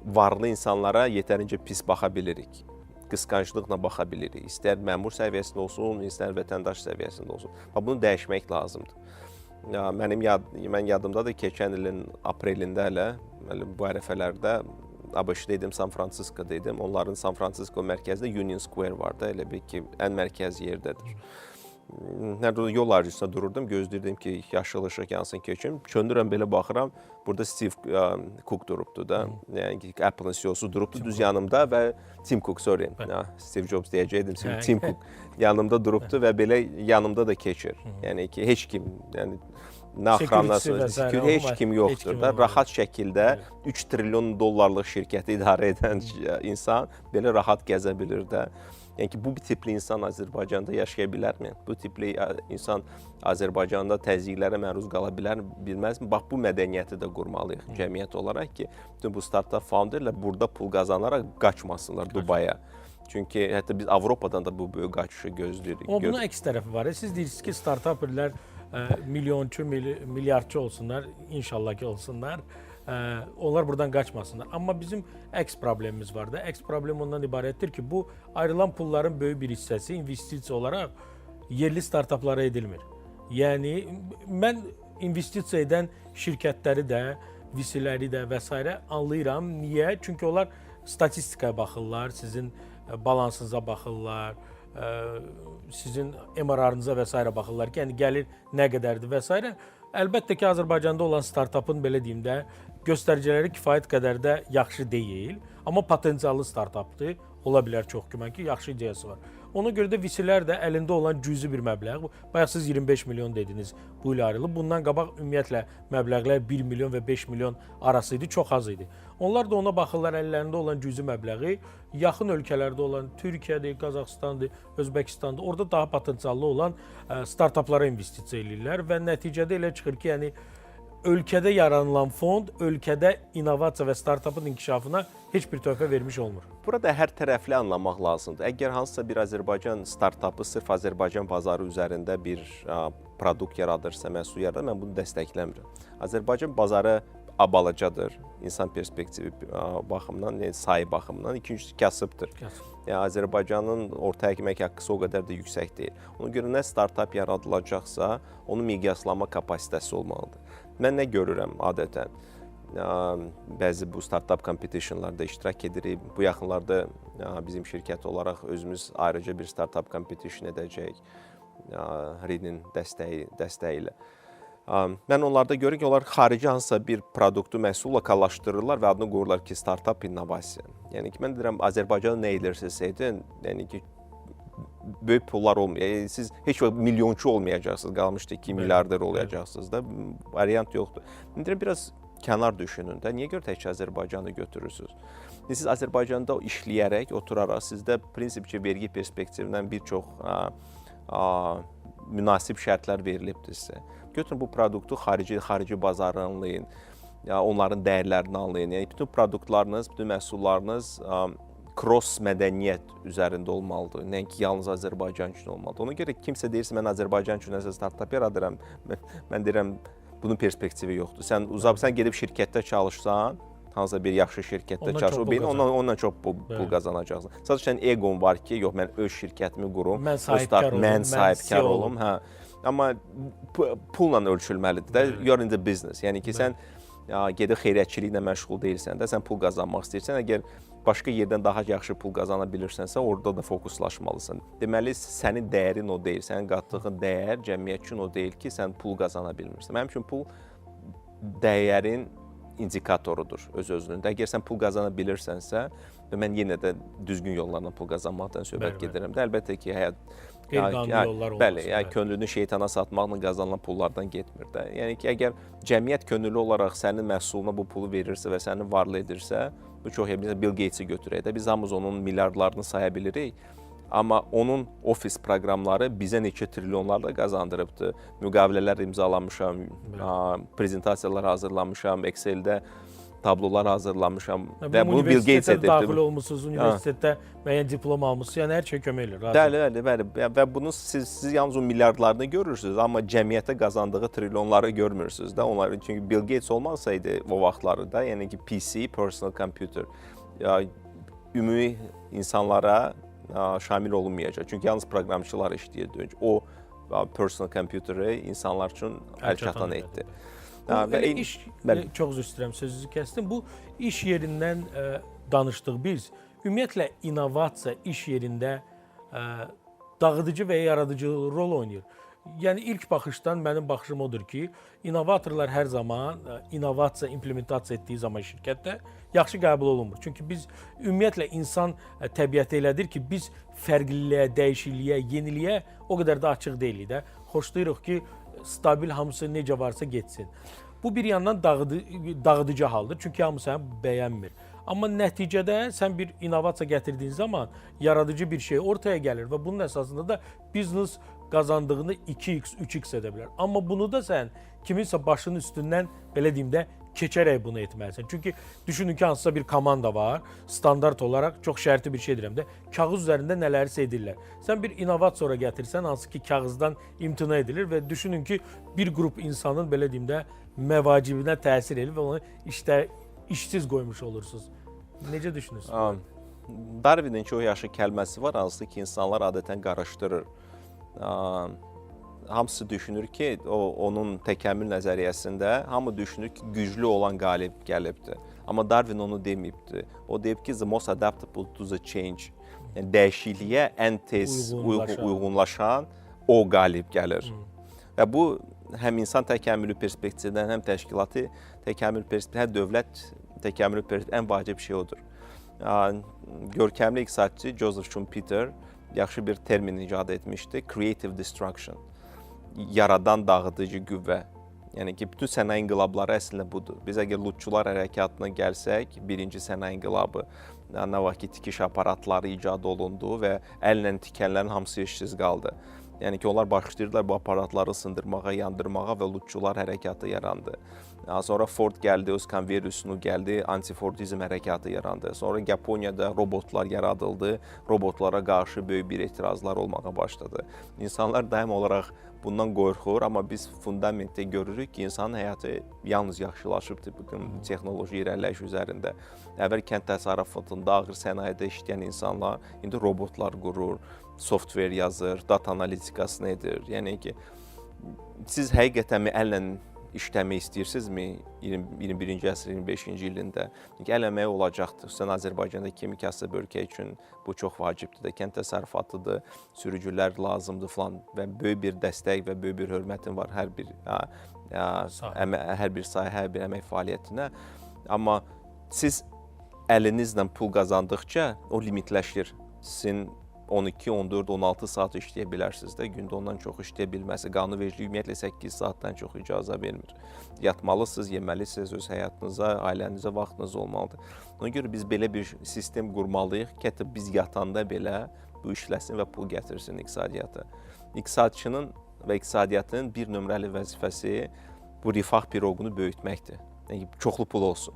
varlı insanlara yetərincə pis baxa bilirik. Qısqanclıqla baxa bilirik. İstər məmur səviyyəsində olsun, istər vətəndaş səviyyəsində olsun. Bunu dəyişmək lazımdır. Mən yadımdadır, keçən ilin aprelində bu ərəfələrdə ABŞ-da idim, San Francisco'da idim. Onların San Francisco mərkəzində Union Square vardı, elə bil ki, ən mərkəzi yerdədir. Nerede yol aracısında dururdum, gözləyirdim ki, yaşıl işıq yansın keçim. Çöndürəm belə baxıram, burada Steve Cook durubdu da, yəni Apple-ın CEO-su durubdu düz yanımda və Tim Cook, Steve Jobs deyəcəkdim, Tim Cook yanımda durubdu və belə yanımda da keçir. Yəni ki, heç kim, yəni nə axranası, heç kim yoxdur da, rahat şəkildə 3 trilyon dollarlıq şirkəti idarə edən insan belə rahat gəzə bilir də. Yəni ki, bu tipli insan Azərbaycanda yaşaya bilərmi? Bu tipli insan Azərbaycanda təzyiqlərə məruz qala bilməzmi? Bax, bu mədəniyyəti də qurmalıyıq cəmiyyət olaraq ki, bütün bu startup founderlər burada pul qazanaraq qaçmasınlar Dubaya. Çünki hətta biz Avropadan da bu böyük qaçışı gözləyirik. Amma bunun əks tərəfi var. Siz deyirsiniz ki, startuperlər milyonçu, milyardçı olsunlar, inşallah ki olsunlar. Onlar buradan qaçmasınlar. Amma bizim əks problemimiz var da. Əks problem ondan ibarətdir ki, bu ayrılan pulların böyük bir hissəsi investisiya olaraq yerli startuplara edilmir. Yəni, mən investisiya edən şirkətləri də, VC-ləri də və s. anlayıram. Niyə? Çünki onlar statistikaya baxırlar, sizin balansınıza baxırlar, sizin MRR-ınıza və s. baxırlar ki, yəni gəlir nə qədərdir və s. Əlbəttə ki, Azərbaycanda olan startupın, belə deyim də, göstəriciləri kifayət qədər də yaxşı deyil, amma potensiallı startupdır. Ola bilər çox güman ki, yaxşı ideyası var. Ona görə də VC-lər də əlində olan cüzi bir məbləğ, bayaq siz 25 milyon dediniz bu ilə ayrılıb. Bundan qabaq ümumiyyətlə məbləğlər 1 milyon və 5 milyon arası idi, çox az idi. Onlar da ona baxırlar, əllərində olan cüzi məbləği yaxın ölkələrdə olan Türkiyədir, Qazaxıstandır, Özbəkistandır, orada daha potensiallı olan startuplara investisiya edirlər və nəticədə elə çıxır ki, yəni ölkədə yaranılan fond ölkədə innovasiya və startupın inkişafına heç bir töhfə vermiş olmur. Burada hər tərəfli anlamaq lazımdır. Əgər hansısa bir Azərbaycan startupı sırf Azərbaycan bazarı üzərində bir produkt yaradırsa, məhsul yaradır, mən bunu dəstəkləmirəm. Azərbaycan bazarı balacadır, insan perspektivi baxımından, yəni sayı baxımından. İkincisi kasıbdır. Yəni Azərbaycanın orta əmək haqqısı o qədər də yüksək deyil. Ona görə nə startup yaradılacaqsa, onun miqyaslama kapasitəsi olmalıdır. Mən nə görürəm adətən? Bəzi bu startup competitionlarda iştirak edirik. Bu yaxınlarda bizim şirkət olaraq özümüz ayrıca bir startup competition edəcəyik. RID-in dəstəyi ilə. Mən onlarda görürəm ki, onlar xarici hansısa bir produktu, məhsul lokallaşdırırlar və adını qoyurlar ki, startup innovasiya. Yəni ki, mən deyirəm, Azərbaycanda nə edirsiz edin, yəni ki, böyük pullar olmayacaq. Siz heç vaxt milyonçu olmayacaqsınız, qalmışdı 2 milyarder olacaqsınız da, variant yoxdur. Mən deyirəm, biraz kənar düşünün də. Niyə görə təkcə Azərbaycanı götürürsünüz? Siz Azərbaycanda işləyərək, oturaraq sizdə prinsipcə vergi perspektivindən bir çox münasib şərtlər verilibdir sizə. Götürün bu produktu xarici bazarı anlayın, onların dəyərlərini anlayın. Yəni bütün produktlarınız, bütün məhsullarınız cross mədəniyyət üzərində olmalıdır. Nəinki yalnız Azərbaycan üçün olmalıdır. Ona görə kimsə deyirsə mən Azərbaycan üçün nəsə startap yaradıram, mən deyirəm bunun perspektivi yoxdur. Sən gedib şirkətdə çalışsan, hansısa bir yaxşı şirkətdə çalışsan, ondan çox pul qazanacaqsan. Sadəcə sən egon var ki, yox mən öz şirkətimi qurum, mən sahibkar olum. Amma pulla ölçülməlidir də, you're in the business. Yəni ki, sən gedib xeyriyyətçiliklə məşğul deyilsən də, sən pul qazanmaq istəyirsən, əgər başqa yerdən daha yaxşı pul qazana bilirsənsə, orada da fokuslaşmalısan. Deməli, sənin dəyərin o deyil, sənin qatdığın dəyər cəmiyyət üçün o deyil ki, sən pul qazana bilmirsən. Mənim üçün pul dəyərin indikatorudur öz-özlüyündə. Əgər sən pul qazana bilirsənsə, mən yenə də düzgün yollarla pul qazanmaqdan söhbət gedirəm də. Əlbəttə ki, həyat qeyri-qanuni yollar olmasın. Bəli, könlünü şeytana satmaqla qazanılan pullardan getmir də. Yəni ki, əgər cəmiyyət könüllü olaraq sənin məhsuluna bu pulu verirsə və səni varlı edirsə, bu çox Bill Gatesi götürək də. Biz hamımız onun milyardlarını saya bilirik. Amma onun ofis proqramları bizə neçə trilyonlarla qazandırıbdır. Müqavilələr imzalamışam, prezentasiyalar hazırlamışam, Excel-də tablolar hazırlamışam və bunu Bill Gates edibdir. Daxil olmusunuz, universitetdə müəyyən diplom almışsınız, yəni hər şey kömək edir. Bəli. Və bunu siz yalnız o milyardlarını görürsünüz, amma cəmiyyətə qazandığı trilyonları görmürsünüz də. Çünki Bill Gates olmasaydı o vaxtları da, yəni ki PC, personal computer, ümumi insanlara şamil olunmayacaq. Çünki yalnız proqramçılar işləyirdi. O personal computeri insanlar üçün əlçatan etdi. Çox üzr istəyirəm, sözünüzü kəsdim. Bu iş yerindən danışdıq biz. Ümumiyyətlə, innovasiya iş yerində dağıdıcı və yaradıcı rol oynayır. Yəni, ilk baxışdan mənim baxışım odur ki, innovatorlar hər zaman innovasiya implementasiya etdiyi zaman şirkətdə yaxşı qəbul olunmur. Çünki biz ümumiyyətlə insan təbiəti elədir ki, biz fərqliliyə, dəyişikliyə, yeniliyə o qədər də açıq deyilik də. Xoşlayırıq ki, stabil hamısı necə varsa getsin. Bu bir yandan dağıdıcı haldır. Çünki hamı səni bəyənmir. Amma nəticədə sən bir innovasiya gətirdiyin zaman yaradıcı bir şey ortaya gəlir və bunun əsasında da biznes qazandığını 2x, 3x edə bilər. Amma bunu da sən kiminsə başının üstündən, belə deyim də, keçərək bunu etməlisən. Çünki düşünün ki, hansısa bir komanda var, standart olaraq çox şərti bir şey deyirəm də, kağız üzərində nələrsə edirlər. Sən bir innovasiya gətirsən, hansı ki, kağızdan imtina edilir və düşünün ki, bir qrup insanın, belə deyim də, məvacibinə təsir edir və onu işsiz qoymuş olursunuz. Necə düşünürsünüz? Darwinin çox yaxşı kəlməsi var, hansı ki, insanlar adətən qarışdırır. Hamısı düşünür ki, onun təkəmmül nəzəriyyəsində hamı düşünür ki, güclü olan qalib gəlibdir. Amma Darwin onu deməyibdir. O deyib ki, the most adaptable to the change. Yəni, dəyişikliyə ən tez uyğunlaşan o qalib gəlir. Və bu, həm insan təkəmmülü perspektivindən, həm təşkilatı təkəmmül perspektivindən, həm dövlət təkəmmülü perspektivindən ən vacib şey odur. Görkəmli iqtisadçı Joseph Schumpeter yaxşı bir termin icad etmişdi, creative destruction. Yaradan dağıdıcı qüvvə. Yəni ki, bütün sənaye inqilabları əslində budur. Biz əgər Lutçular hərəkatına gəlsək, birinci sənaye inqilabı, nə vaxt ki, tikiş aparatları icad olundu və əllə tikənlərin hamısı işsiz qaldı. Yəni ki, onlar başlayırdılar bu aparatları sındırmağa, yandırmağa və Lutçular hərəkatı yarandı. Sonra Ford gəldi, öz konveyerusunu gəldi, antifordizm hərəkatı yarandı. Sonra Yaponiyada robotlar yaradıldı, robotlara qarşı böyük bir etirazlar olmağa başladı. İnsanlar daim olaraq bundan qorxur, amma biz fundamentdə görürük ki, insanın həyatı yalnız yaxşılaşıbdır bugün texnoloji irəliləyiş üzərində. Əvvəl kənd təsərrüfatında, ağır sənayedə işləyən insanlar indi robotlar qurur, software yazır, data analitikasını edir. Yəni ki, siz həqiqətən əllə işləmək istəyirsinizmi 21-ci əsrin 25-ci ilində? Əl əməyi olacaqdır. Xüsusən Azərbaycanda kimi-kasıb ölkə üçün bu çox vacibdir. Kənd təsərrüfatıdır, sürücülər lazımdır falan və böyük bir dəstək və böyük bir hörmətim var hər bir sahə, hər bir əmək fəaliyyətinə. Amma siz əlinizlə pul qazandıqca o limitləşir. Sizin 12, 14, 16 saat işləyə bilərsiniz də, gündə ondan çox işləyə bilməsi qanunvericilik ümumiyyətlə 8 saatdan çox icazə vermir. Yatmalısınız, yeməlisiniz, öz həyatınıza, ailənizə vaxtınız olmalıdır. Ona görə biz belə bir sistem qurmalıyıq ki, hətta biz yatanda belə bu işləsin və pul gətirsin iqtisadiyyata. İqtisadçının və iqtisadiyyatın bir nömrəli vəzifəsi bu rifah piroqunu böyütməkdir. Yəni, çoxlu pul olsun.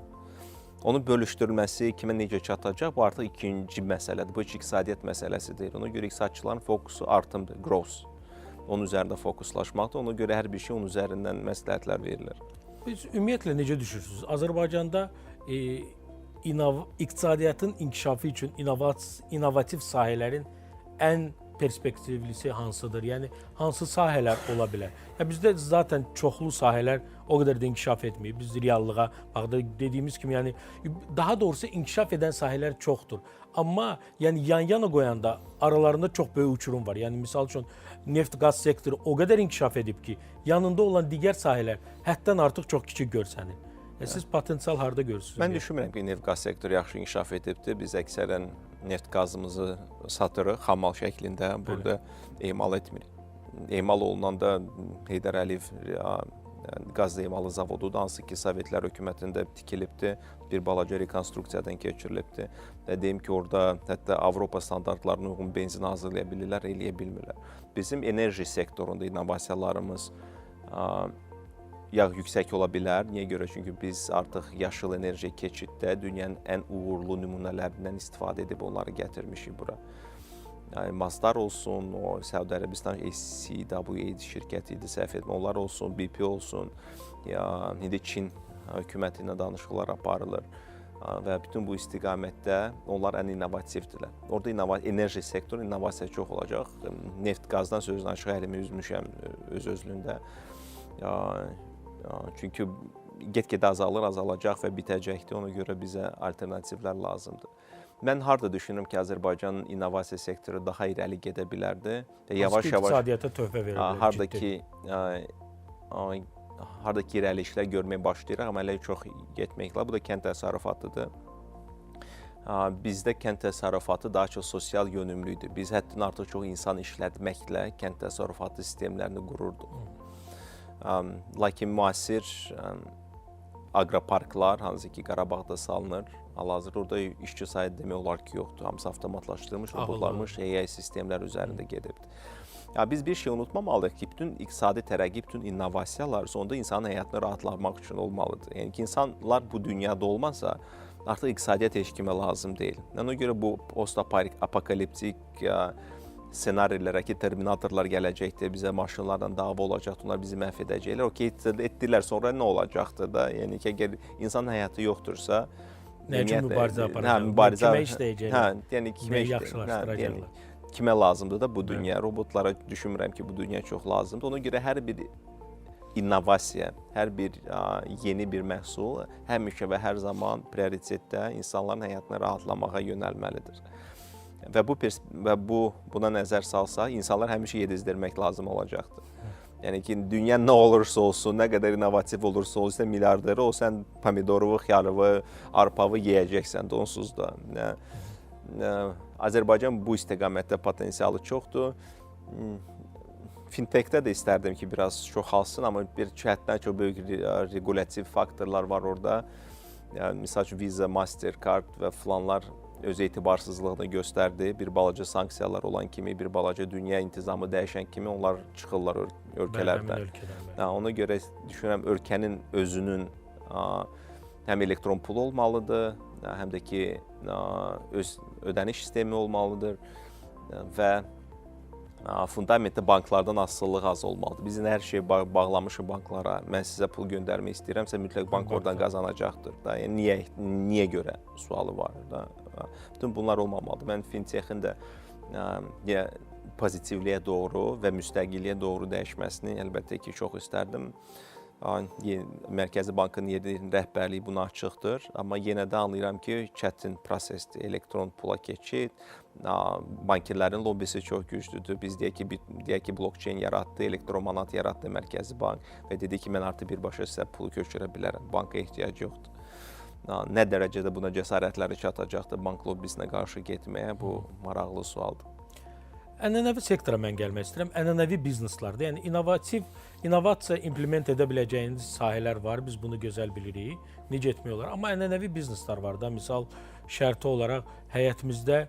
Onun bölüşdürülməsi kimə necə çatacaq, bu artıq ikinci məsələdir. Bu heç iqtisadiyyat məsələsi deyil. Ona görə iqtisadçıların fokusu artımdır, growth. Onun üzərində fokuslaşmaqdır. Ona görə hər bir şey onun üzərindən məsləhətlər verilir. Biz ümumiyyətlə necə düşünürsünüz? Azərbaycanda iqtisadiyyatın inkişafı üçün innovativ sahələrin ən perspektivlisi hansıdır? Yəni hansı sahələr ola bilər? Ya bizdə zaten çoxlu sahələr o qədər də inkişaf etməyib. Biz reallığa baxda dediyimiz kimi, yəni daha doğrusu inkişaf edən sahələr çoxdur. Amma yəni yan-yana qoyanda aralarında çox böyük uçurum var. Yəni misal üçün neft-qaz sektoru o qədər inkişaf edib ki, yanında olan digər sahələr həddən artıq çox kiçik görsənir. Siz potensial harda görürsünüz? Mən düşünmürəm ki, neft-qaz sektoru yaxşı inkişaf edibdir. Biz əksərən neft-qazımızı satırıq xamal şəklində, burada emal etmirik. Emal olunanda Heydər Əliyev qaz emalı zavodudur, hansı ki, Sovetlər hökumətində tikilibdir, bir balaca rekonstruksiyadan keçirilibdir. Və deyim ki, orada hətta Avropa standartlarına uyğun benzin hazırlaya bilirlər, eləyə bilmirlər. Bizim enerji sektorunda innovasiyalarımız yüksək ola bilər. Niyə görə? Çünki biz artıq yaşıl enerji keçiddə dünyanın ən uğurlu nümunələrindən istifadə edib onları gətirmişik bura. Yəni, Mazdar olsun, o Səudi Ərəbistan SCWA şirkəti idi, səhv etmə, onlar olsun, BP olsun, ya indi Çin hökuməti ilə danışıqlar aparılır və bütün bu istiqamətdə onlar ən innovativdirlər. Orada enerji sektoru innovasiya çox olacaq. Neft-qazdan sözünü açıq əlimi üzmüşəm öz-özlüyündə. Çünki get-gedə azalacaq və bitəcəkdir. Ona görə bizə alternativlər lazımdır. Mən harda düşünürəm ki, Azərbaycanın innovasiya sektoru daha irəli gedə bilərdi. Yavaş-yavaş iqtisadiyyata töhfə verir. Hardakı irəlişlər görməyə başlayırıq, amma hələ çox getməklə. Bu da kənd təsərrüfatıdır. Bizdə kənd təsərrüfatı daha çox sosial yönümlüdür. Biz həddən artıq çox insan işlətməklə kənd təsərrüfatı sistemlərini qururduq. Lakin müasir aqroparklar, hansı ki, Qarabağda salınır, hal-hazırda orada işçi sayı demək olar ki, yoxdur. Hamısı avtomatlaşdırılmış, robotlanmış AI sistemlər üzərində gedibdir. Biz bir şey unutmamalıyıq ki, bütün iqtisadi tərəqqi, bütün innovasiyalar sonunda insanın həyatını rahatlamaq üçün olmalıdır. Yəni ki, insanlar bu dünyada olmazsa, artıq iqtisadiyyat heç kimə lazım deyil. Ona görə bu post-apokaliptik senarilərə ki, terminatorlar gələcəkdir, bizə maşınlarla dava olacaqdır, onlar bizi məhv edəcəklər. Okey, etdilər, sonra nə olacaqdır da? Yəni ki, əgər insan həyatı yoxdursa, nə üçün mübarizə aparacaqlar, kimə işləyəcəklər, kimə yaxşılaşdıracaqlar. Kimə lazımdır da bu dünya? Robotlara düşünmürəm ki, bu dünya çox lazımdır. Ona görə hər bir innovasiya, hər bir yeni bir məhsul həmişə və hər zaman prioritetdə insanların həyatını rahatlamağa yönəlməlidir. Və buna nəzər salsa, insanlar həmişə yedizdirmək lazım olacaqdır. Yəni ki, dünya nə olursa olsun, nə qədər innovativ olursa olsun, sən milyarderi, o sən pomidoru, xiyarı, arpavı yeyəcəksən də onsuz da. Azərbaycan bu istiqamətdə potensialı çoxdur. Fintechdə də istərdim ki, biraz çoxalsın, amma bir həddən çox böyük regulativ faktorlar var orada. Misal üçün Visa, Mastercard və filanlar öz etibarsızlığını göstərdi. Bir balaca sanksiyalar olan kimi, bir balaca dünya intizamı dəyişən kimi onlar çıxırlar ölkələrdən. Ona görə düşünürəm, ölkənin özünün həm elektron pul olmalıdır, həm də ki, öz ödəniş sistemi olmalıdır və fundamentdə banklardan asılılıq az olmalıdır. Bizim hər şey bağlamışıq banklara. Mən sizə pul göndərmək istəyirəmsə, mütləq bank oradan qazanacaqdır. Yəni, niyə görə sualı var da? Bütün bunlar olmamalıdır. Mən fintechin də pozitivliyə doğru və müstəqilliyə doğru dəyişməsini əlbəttə ki, çox istərdim. Mərkəzi Bankın yeni rəhbərliyi buna açıqdır. Amma yenə də anlayıram ki, çətin prosesdir. Elektron pula keçid, bankirlərin lobbisi çox güclüdür. Biz deyək ki, blockchain yaratdı, elektron manat yaratdı Mərkəzi Bank və dedi ki, mən artıq birbaşa sizə pulu köçürə bilərəm. Banka ehtiyac yoxdur. Nə dərəcədə buna cəsarətləri çatacaqdır bank lobbisinə qarşı getməyə, bu maraqlı sualdır. ənənəvi sektora mən gəlmək istəyirəm. Ənənəvi bizneslərdə, yəni innovasiya implement edə biləcəyiniz sahələr var. Biz bunu gözəl bilirik. Necə etmək olar? Amma ənənəvi bizneslər var da. Misal şərti olaraq həyətimizdə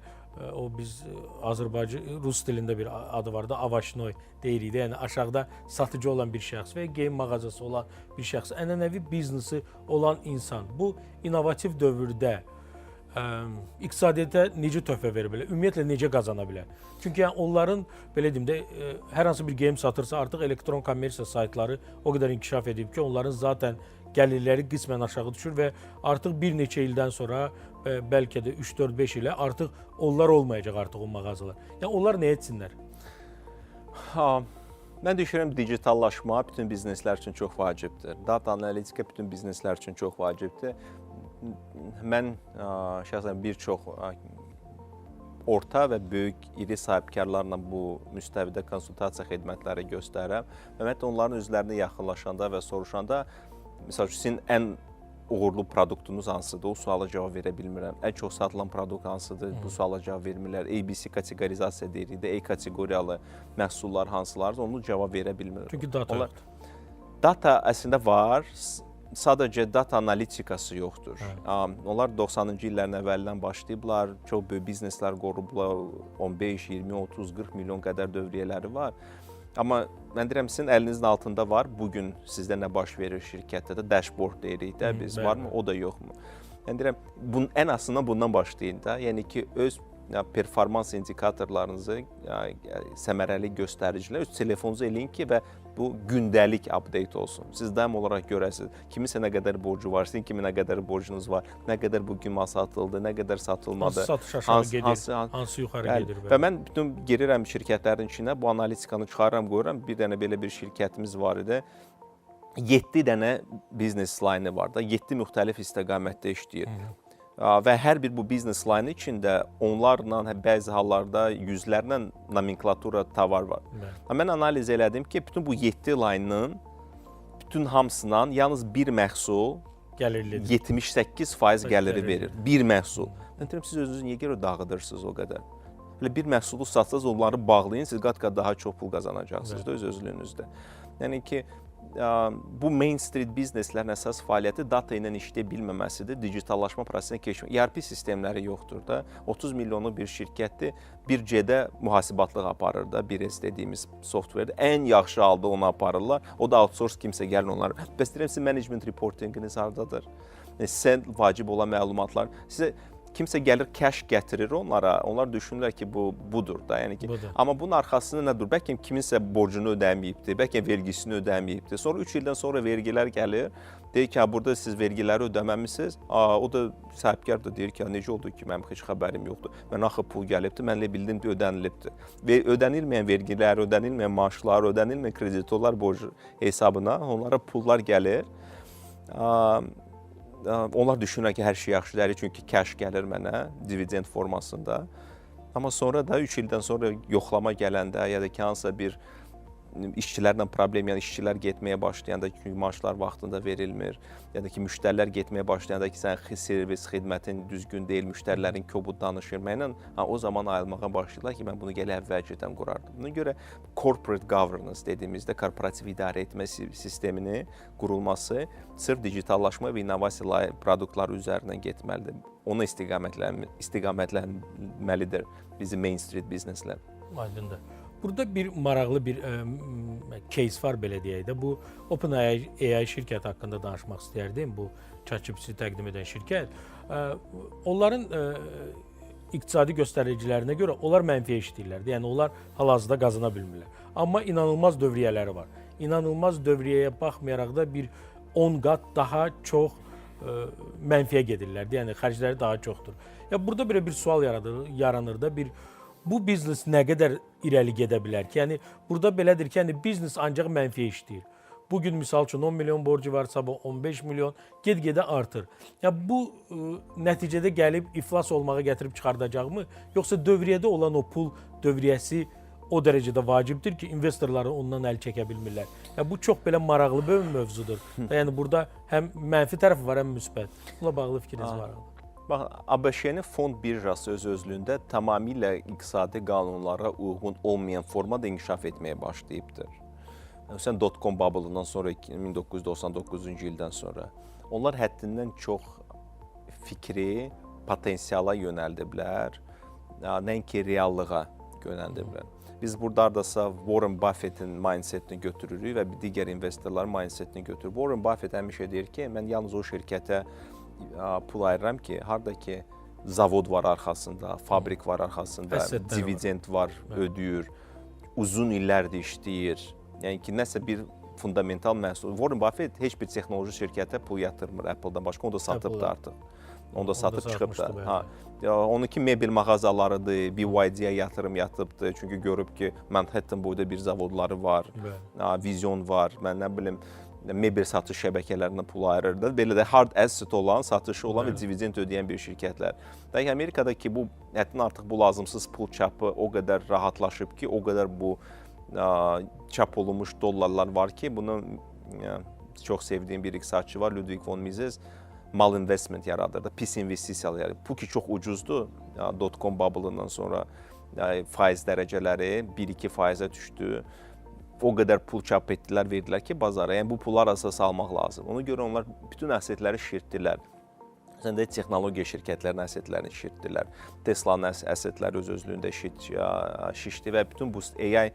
o biz Azərbaycan rus dilində bir adı var da, avaşnoy deyirik də. Yəni aşağıda satıcı olan bir şəxs və ya geyim mağazası olan bir şəxs, ənənəvi biznesi olan insan. Bu innovativ dövrdə iqtisadiyyata necə töhfə verə bilər? Ümumiyyətlə necə qazana bilər? Çünki yəni onların belə deyim də hər hansı bir geyim satırsa artıq elektron kommersiya saytları o qədər inkişaf edib ki, onların zaten gəlirləri qismən aşağı düşür və artıq bir neçə ildən sonra bəlkə də 3-4-5 ilə artıq onlar olmayacaq artıq o mağazalar. Yəni onlar nə etsinlər? Mən düşünürəm digitallaşma bütün bizneslər üçün çox vacibdir. Data analitika bütün bizneslər üçün çox vacibdir. Mən şəxsən bir çox orta və böyük iri sahibkarlarla bu müstəvidə konsultasiya xidmətləri göstərirəm. Və onların özlərinə yaxınlaşanda və soruşanda, məsəl üçün sizin ən uğurlu produktunuz hansıdır? O suala cavab verə bilmirəm. Ən çox satılan produkt hansıdır? Bu suala cavab vermirlər. ABC kateqorizasiya deyirik də, E kateqoriyalı məhsullar hansılardır? Onu cavab verə bilmirəm. Çünki data yoxdur. Data əslində var. Sadəcə data analitikası yoxdur. Onlar 90-cı illərin əvvəlindən başlayıblar. Çox böyük bizneslər qurublar. 15, 20, 30, 40 milyon qədər dövriyyələri var. Amma mən deyirəm, sizin əlinizin altında var. Bugün sizdə nə baş verir şirkətdə də dashboard deyirik də, biz varmı? O da yoxmu? Mən deyirəm, ən azından bundan başlayın da. Yəni ki, öz performans indikatorlarınızı, səmərəli göstəricilər öz telefonunuza eləyin ki, və bu gündəlik update olsun. Siz daim olaraq görəsiniz, kimisə nə qədər borcu var, sizin kimi nə qədər borcunuz var, nə qədər bu gün mal satıldı, nə qədər satılmadı. Hansı satış aşağı gedir, hansı yuxarı gedir. Və mən bütün girirəm şirkətlərin içinə, bu analitikanı çıxarıram, qoyuram. Bir dənə belə bir şirkətimiz var idi. 7 dənə biznes line var da, 7 müxtəlif istiqamətdə işləyir. Və hər bir bu biznes line içində onlarla bəzi hallarda yüzlərlə nomenklatura tovar var. Mən analiz elədim ki, bütün bu 7 line-ın bütün hamısından yalnız bir məhsul 78% gəliri verir. Bir məhsul. Mən deyirəm, siz özünüzü niyə görə dağıdırsınız o qədər? Bir məhsulu satsınız, onları bağlayın, siz qat-qat daha çox pul qazanacaqsınız da öz özlüyünüzdə. Yəni ki, bu main street bizneslərin əsas fəaliyyəti data ilə işləyə bilməməsidir, digitallaşma prosesinə keçmək. ERP sistemləri yoxdur da, 30 milyonluq bir şirkətdir, bir C-də mühasibatlıq aparır da, 1S dediyimiz softverdə. Ən yaxşı halda onu aparırlar, o da outsource kimsə gəlin onları. Bəs deyirəm, sizin management reportinginiz haradadır? Sizə vacib olan məlumatlar, sizə kimsə gəlir, cash gətirir onlara, onlar düşünürlər ki, bu budur da. Yəni ki, amma bunun arxasında nə dur? Bəlkə kiminsə borcunu ödəməyibdir, bəlkə vergisini ödəməyibdir. Sonra 3 ildən sonra vergilər gəlir, deyir ki, burada siz vergiləri ödəməmisiniz. O da sahibkar da deyir ki, necə oldu ki, mənim heç xəbərim yoxdur. Mən axı pul gəlibdir, mən elə bildim ki, ödənilibdir. Və ödənilməyən vergilər, ödənilməyən maaşlar, ödənilməyən kreditorlar borcu hesabına onlara pullar gəlir. Onlar düşünürlər ki, hər şey yaxşıdır, çünki cash gəlir mənə dividend formasında. Amma sonra da 3 ildən sonra yoxlama gələndə ya da ki, hansısa bir işçilərlə problem, yəni işçilər getməyə başlayanda ki, maaşlar vaxtında verilmir, ya da ki, müştərilər getməyə başlayanda ki, sən servis xidmətin düzgün deyil, müştərilərin kobud danışır mənlə, o zaman ayılmağa başlayırlar ki, mən bunu gələ əvvəlcədən qurardım. Buna görə corporate governance dediyimizdə korporativ idarə etmə sistemini qurulması sırf digitallaşma və innovasiya produktları üzərindən getməlidir. Ona istiqamətlənməlidir bizim main street bizneslər. Aydındır. Burada bir maraqlı bir case var, belə deyək də. Bu OpenAI şirkəti haqqında danışmaq istəyərdim. Bu ChatGPT təqdim edən şirkət. Onların iqtisadi göstəricilərinə görə onlar mənfiyə işləyirlər. Yəni onlar hal-hazırda qazana bilmirlər. Amma inanılmaz dövriyyələri var. İnanılmaz dövriyyəyə baxmayaraq da bir 10 qat daha çox mənfiyə gedirlər. Yəni xərcləri daha çoxdur. Ya burada belə bir sual yaranır da, bu biznes nə qədər irəli gedə bilər ki? Yəni burada belədir ki, yəni biznes ancaq mənfiyə işləyir. Bugün misal üçün 10 milyon borcu var, sabah 15 milyon get-gedə artır. Ya bu nəticədə gəlib iflas olmağa gətirib çıxardacaqmı? Yoxsa dövriyyədə olan o pul dövriyyəsi o dərəcədə vacibdir ki, investorları ondan əl çəkə bilmirlər. Ya bu çox belə maraqlı bir mövzudur. Yəni burada həm mənfi tərəfi var, həm müsbət. Buna bağlı fikriniz var mı? Bax, ABŞ-nin fond birjası öz-özlüyündə tamamilə iqtisadi qanunlara uyğun olmayan formada inkişaf etməyə başlayıbdır. Xüsusən dot-com bubble-ından sonra 1999-cu ildən sonra onlar həddindən çox fikri potensiala yönəldiblər, nəinki reallığa yönəldiblər. Biz burada hardasa Warren Buffett-in mindsetini götürürük və digər investorların mindsetini götürürük. Warren Buffett həmişə deyir ki, mən yalnız o şirkətə pul ayırıram ki, harda ki zavod var arxasında, fabrik var arxasında, dividend var, ödəyir, uzun illərdir işləyir. Yəni ki, nəsə bir fundamental məhsul. Warren Buffett heç bir texnoloji şirkətə pul yatırmır Apple-dan başqa, onu da satıbdır artıq. Onu da satıb çıxıbdır. Onunki mebel mağazalarıdır, BYD-yə yatırım yatıbdır. Çünki görüb ki, Manhattan boyda bir zavodları var, vizyon var, mən nə bilim, mebel satış şəbəkələrindən pul ayırır. Belə də hard asset olan, satışı olan və dividend ödəyən bir şirkətlər. Dəqiq Amerikadakı bu, həddən artıq bu lazımsız pul çapı o qədər rahatlaşıb ki, o qədər bu çap olunmuş dollarlar var ki, bunu çox sevdiyim bir iqtisadçı var, Ludwig von Mises, mal investment yaradırdı, pis investisiyalar yaradır. Bu ki çox ucuzdur, dot-com bubble-ından sonra faiz dərəcələri 1-2%-ə düşdü. O qədər pul çap etdilər, verdilər ki, bazara. Yəni bu pullar əsas almaq lazım. Ona görə onlar bütün əssetləri şirtdilər. Sən də texnologiya şirkətlərinin əssetlərini şirtdilər. Tesla'nın əssetləri öz-özlüyündə şişdi və bütün bu AI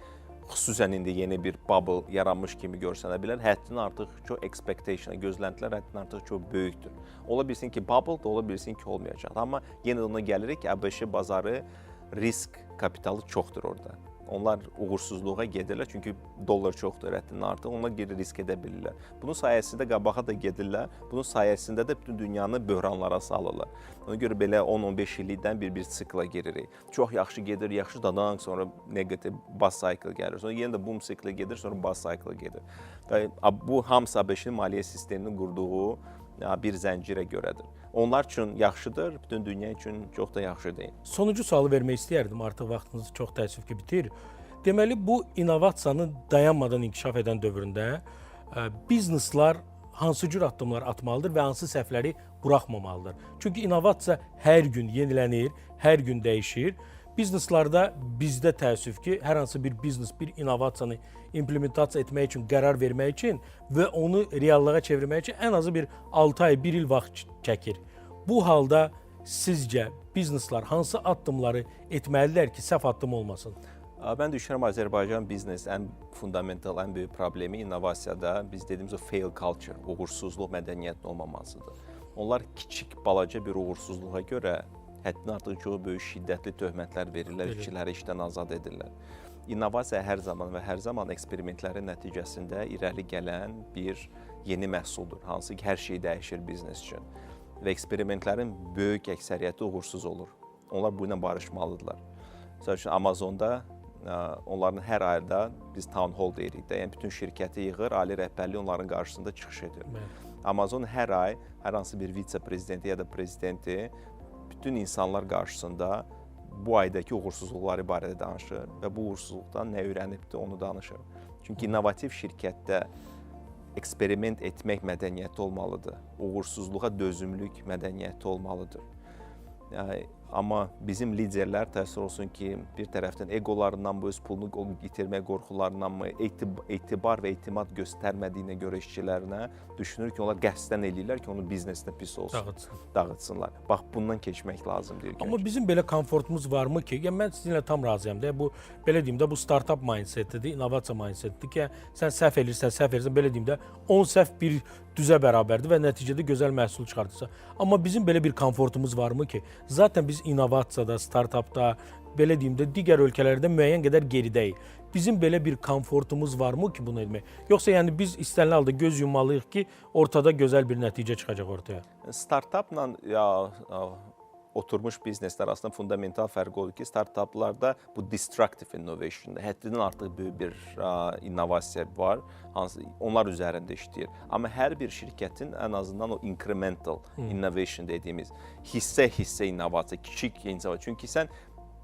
xüsusən indi yeni bir bubble yaranmış kimi görsənə bilər. Həddindən artıq çox expectation, gözləntilər həddindən artıq çox böyükdür. Ola bilsin ki, bubble da ola bilsin ki, olmayacaq. Amma yenə ona gəlirik ki, ABŞ bazarı risk kapitalı çoxdur orada. Onlar uğursuzluğa gedirlər, çünki dollar çoxdur həddindən artıq, onlar geri risk edə bilirlər. Bunun sayəsində qabağa da gedirlər, bunun sayəsində də bütün dünyanı böhranlara salırlar. Ona görə belə 10-15 illikdən bir sikla giririk. Çox yaxşı gedir, yaxşı dadan, sonra negativ bus cycle gəlir. Sonra yenə də boom sikla gedir, sonra bus cycle gedir. Bu hamısı ABŞ-nin maliyyə sisteminin qurduğu bir zəncirə görədir. Onlar üçün yaxşıdır, bütün dünya üçün çox da yaxşı deyil. Sonuncu sualı vermək istəyərdim, artıq vaxtınız çox təəssüf ki, bitir. Deməli, bu innovasiyanın dayanmadan inkişaf edən dövründə bizneslər hansı cür addımlar atmalıdır və hansı səhvləri buraxmamalıdır? Çünki innovasiya hər gün yenilənir, hər gün dəyişir. Bizneslarda bizdə təəssüf ki, hər hansı bir biznes bir innovasiyanı implementasiya etmək üçün, qərar vermək üçün və onu reallığa çevirmək üçün ən azı bir 6 ay, 1 il vaxt çəkir. Bu halda sizcə bizneslər hansı addımları etməlidirlər ki, səhv addım olmasın? Mən düşünürəm Azərbaycan biznes ən fundamental, ən böyük problemi innovasiyada biz dediyimiz o fail culture, uğursuzluq mədəniyyətinin olmamasıdır. Onlar kiçik, balaca bir uğursuzluğa görə həddindən artıq çox böyük şiddətli töhmətlər verirlər, işçiləri işdən azad edirlər. İnnovasiya hər zaman və hər zaman eksperimentlərin nəticəsində irəli gələn bir yeni məhsuldur, hansı ki, hər şey dəyişir biznes üçün. Və eksperimentlərin böyük əksəriyyəti uğursuz olur. Onlar bu ilə barışmalıdırlar. Məsəl üçün, Amazonda onların hər ayda biz town hall deyirik də, yəni bütün şirkəti yığır, ali rəhbərliyi onların qarşısında çıxış edir. Amazon hər ay hər hansı bir vitse-prezidenti ya da prezidenti bütün insanlar qarşısında bu aydakı uğursuzluqları barədə danışır və bu uğursuzluqdan nə öyrənibdir onu danışır. Çünki innovativ şirkətdə eksperiment etmək mədəniyyəti olmalıdır. Uğursuzluğa dözümlülük mədəniyyəti olmalıdır. Amma bizim liderlər təəssüf olsun ki, bir tərəfdən egolarından bu öz pulunu itirmək qorxularından mı, etibar və etimad göstərmədiyinə görə işçilərinə düşünür ki, onlar qəsdən eləyirlər ki, onu biznesdə pis olsun, dağıtsınlar. Bax, bundan keçmək lazımdır. Amma bizim belə komfortumuz varmı ki, yəni mən sizinlə tam razıyam da, bu belə deyim də, bu startup mindsetidir, innovasiya mindsetidir ki, sən səhv edirsən, belə deyim də, 10 səhv bir düzə bərabərdir və nəticədə gözəl məhsul çıxardırsa. Amma bizim belə bir komfortumuz varmı ki, zaten biz innovasiyada, startupda, belə deyim də, digər ölkələrdə müəyyən qədər geridəyik. Bizim belə bir komfortumuz varmı ki, bunu etmək? Yoxsa yəni biz istənilən halda göz yummalıyıq ki, ortada gözəl bir nəticə çıxacaq ortaya? Startupla oturmuş bizneslər arasında fundamental fərq odur ki, startuplarda bu destructive innovation'da həddindən artıq böyük bir innovasiya var, onlar üzərində işləyir. Amma hər bir şirkətin ən azından o incremental innovation dediyimiz hissə innovasiya, kiçik innovasiya. Çünki sən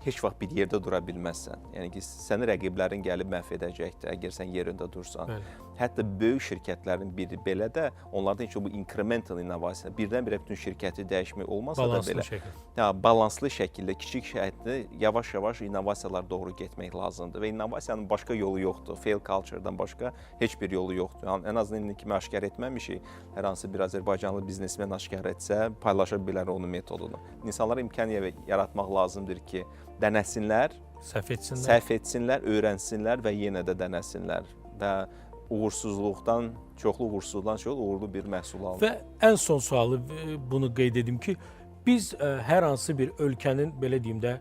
heç vaxt bir yerdə dura bilməzsən. Yəni ki, səni rəqiblərin gəlib məhv edəcəkdir, əgər sən yerində dursan. Bəli. Hətta böyük şirkətlərin biri belə də, onlarda heç bu incremental innovasiya, birdən-birə bütün şirkəti dəyişmək olmasa Balanslı da belə. şəkildə. Ya, balanslı şəkildə, kiçik şəkildə yavaş-yavaş innovasiyalar doğru getmək lazımdır və innovasiyanın başqa yolu yoxdur. Fail culture-dan başqa heç bir yolu yoxdur. Yəni, ən azından indi kimi aşkar etməmişik. Hər hansı bir Azərbaycanlı biznesmen aşkar etsə, paylaşa bilər onun metodunu. İnsanlara imkan yaratmaq lazımdır ki, dənəsinlər, səhv etsinlər, öyrənsinlər və yenə də dənəsinlər və uğursuzluqdan, çoxlu uğursuzluqdan çox uğurlu bir məhsul alır. Və ən son sualı bunu qeyd edim ki, biz hər hansı bir ölkənin belə deyim də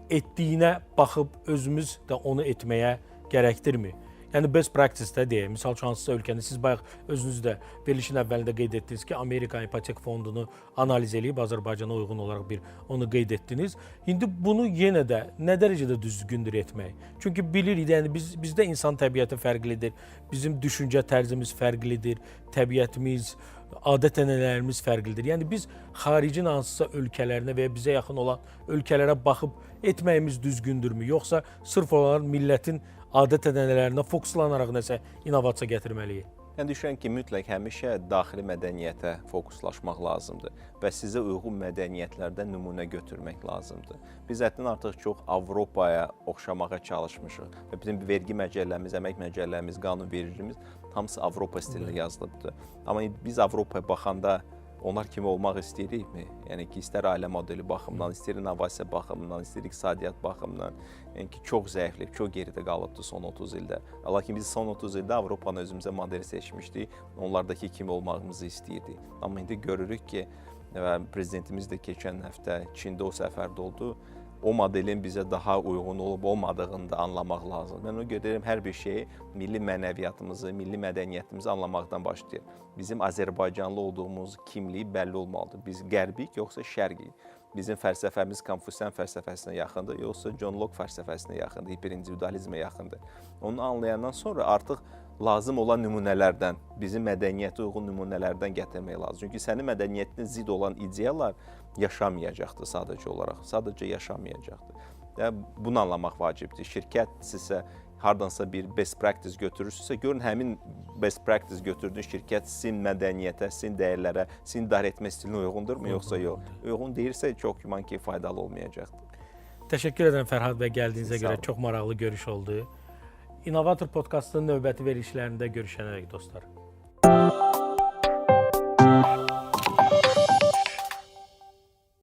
etdiyinə baxıb özümüz də onu etməyə gərəkdirmi? Yəni best practice-də deyək, misal üçün hansısa ölkənin, siz bayaq özünüz də verilişin əvvəlində qeyd etdiniz ki, Amerika ipotek fondunu analiz edib Azərbaycana uyğun olaraq onu qeyd etdiniz. İndi bunu yenə də nə dərəcədə düzgündür etmək? Çünki bilirik, yəni bizdə insan təbiəti fərqlidir, bizim düşüncə tərzimiz fərqlidir, təbiətimiz, adət-ənənələrimiz fərqlidir. Yəni biz xaricin hansısa ölkələrinə və ya bizə yaxın olan ölkələrə baxıb etməyimiz düzgündürmü? Yoxsa sırf olaraq millətin adət-ənənələrinə fokuslanaraq nəsə innovasiya gətirməliyik? Mən düşünürəm ki, mütləq həmişə daxili mədəniyyətə fokuslaşmaq lazımdır və sizə uyğun mədəniyyətlərdən nümunə götürmək lazımdır. Biz həddən artıq çox Avropaya oxşamağa çalışmışıq və bizim vergi məcəlləmiz, əmək məcəlləmiz, qanunvericiliğimiz hamısı Avropa stilində yazılıbdır. Amma biz Avropaya baxanda onlar kimi olmaq istəyirikmi? Yəni ki, istər ailə modeli baxımından, istər innovasiya baxımından, istər iqtisadiyyat baxımından, yəni ki, çox zəifliyib, çox geridə qalıbdı son 30 ildə. Lakin biz son 30 ildə Avropanın özümüzə modeli seçmişdik, onlardakı kimi olmağımızı istəyirdik. Amma indi görürük ki, prezidentimiz də keçən həftə Çində o səfərdə oldu, o modelin bizə daha uyğun olub olmadığını da anlamaq lazımdır. Mən onu görürəm, hər bir şeyi milli mənəviyyatımızı, milli mədəniyyətimizi anlamaqdan başlayır. Bizim Azərbaycanlı olduğumuz kimliyi bəlli olmalıdır. Biz qərbik, yoxsa şərqik. Bizim fəlsəfəmiz Konfusian fəlsəfəsinə yaxındır, yoxsa John Locke fəlsəfəsinə yaxındır, hiperindividualizmə yaxındır. Onu anlayandan sonra artıq lazım olan nümunələrdən, bizim mədəniyyətə uyğun nümunələrdən gətirmək lazım. Çünki sənin mədəniyyətinə zid olan ideyalar yaşamayacaqdır sadəcə olaraq, sadəcə yaşamayacaqdır. Bunu anlamaq vacibdir. Şirkət sizə hardansa bir best practice götürürsünüzsə, görün həmin best practice götürdüyün şirkət sizin mədəniyyətə, sizin dəyərlərə, sizin idarə etmə stilinə uyğundurmu, yoxsa yox? Uyğun deyirsə, çox güman ki, faydalı olmayacaqdır. Təşəkkür edirəm Fərhad bəy, gəldiyinizə görə çox maraqlı görüş oldu. İnnovator podkastının növbəti verilişlərində görüşənərək dostlar.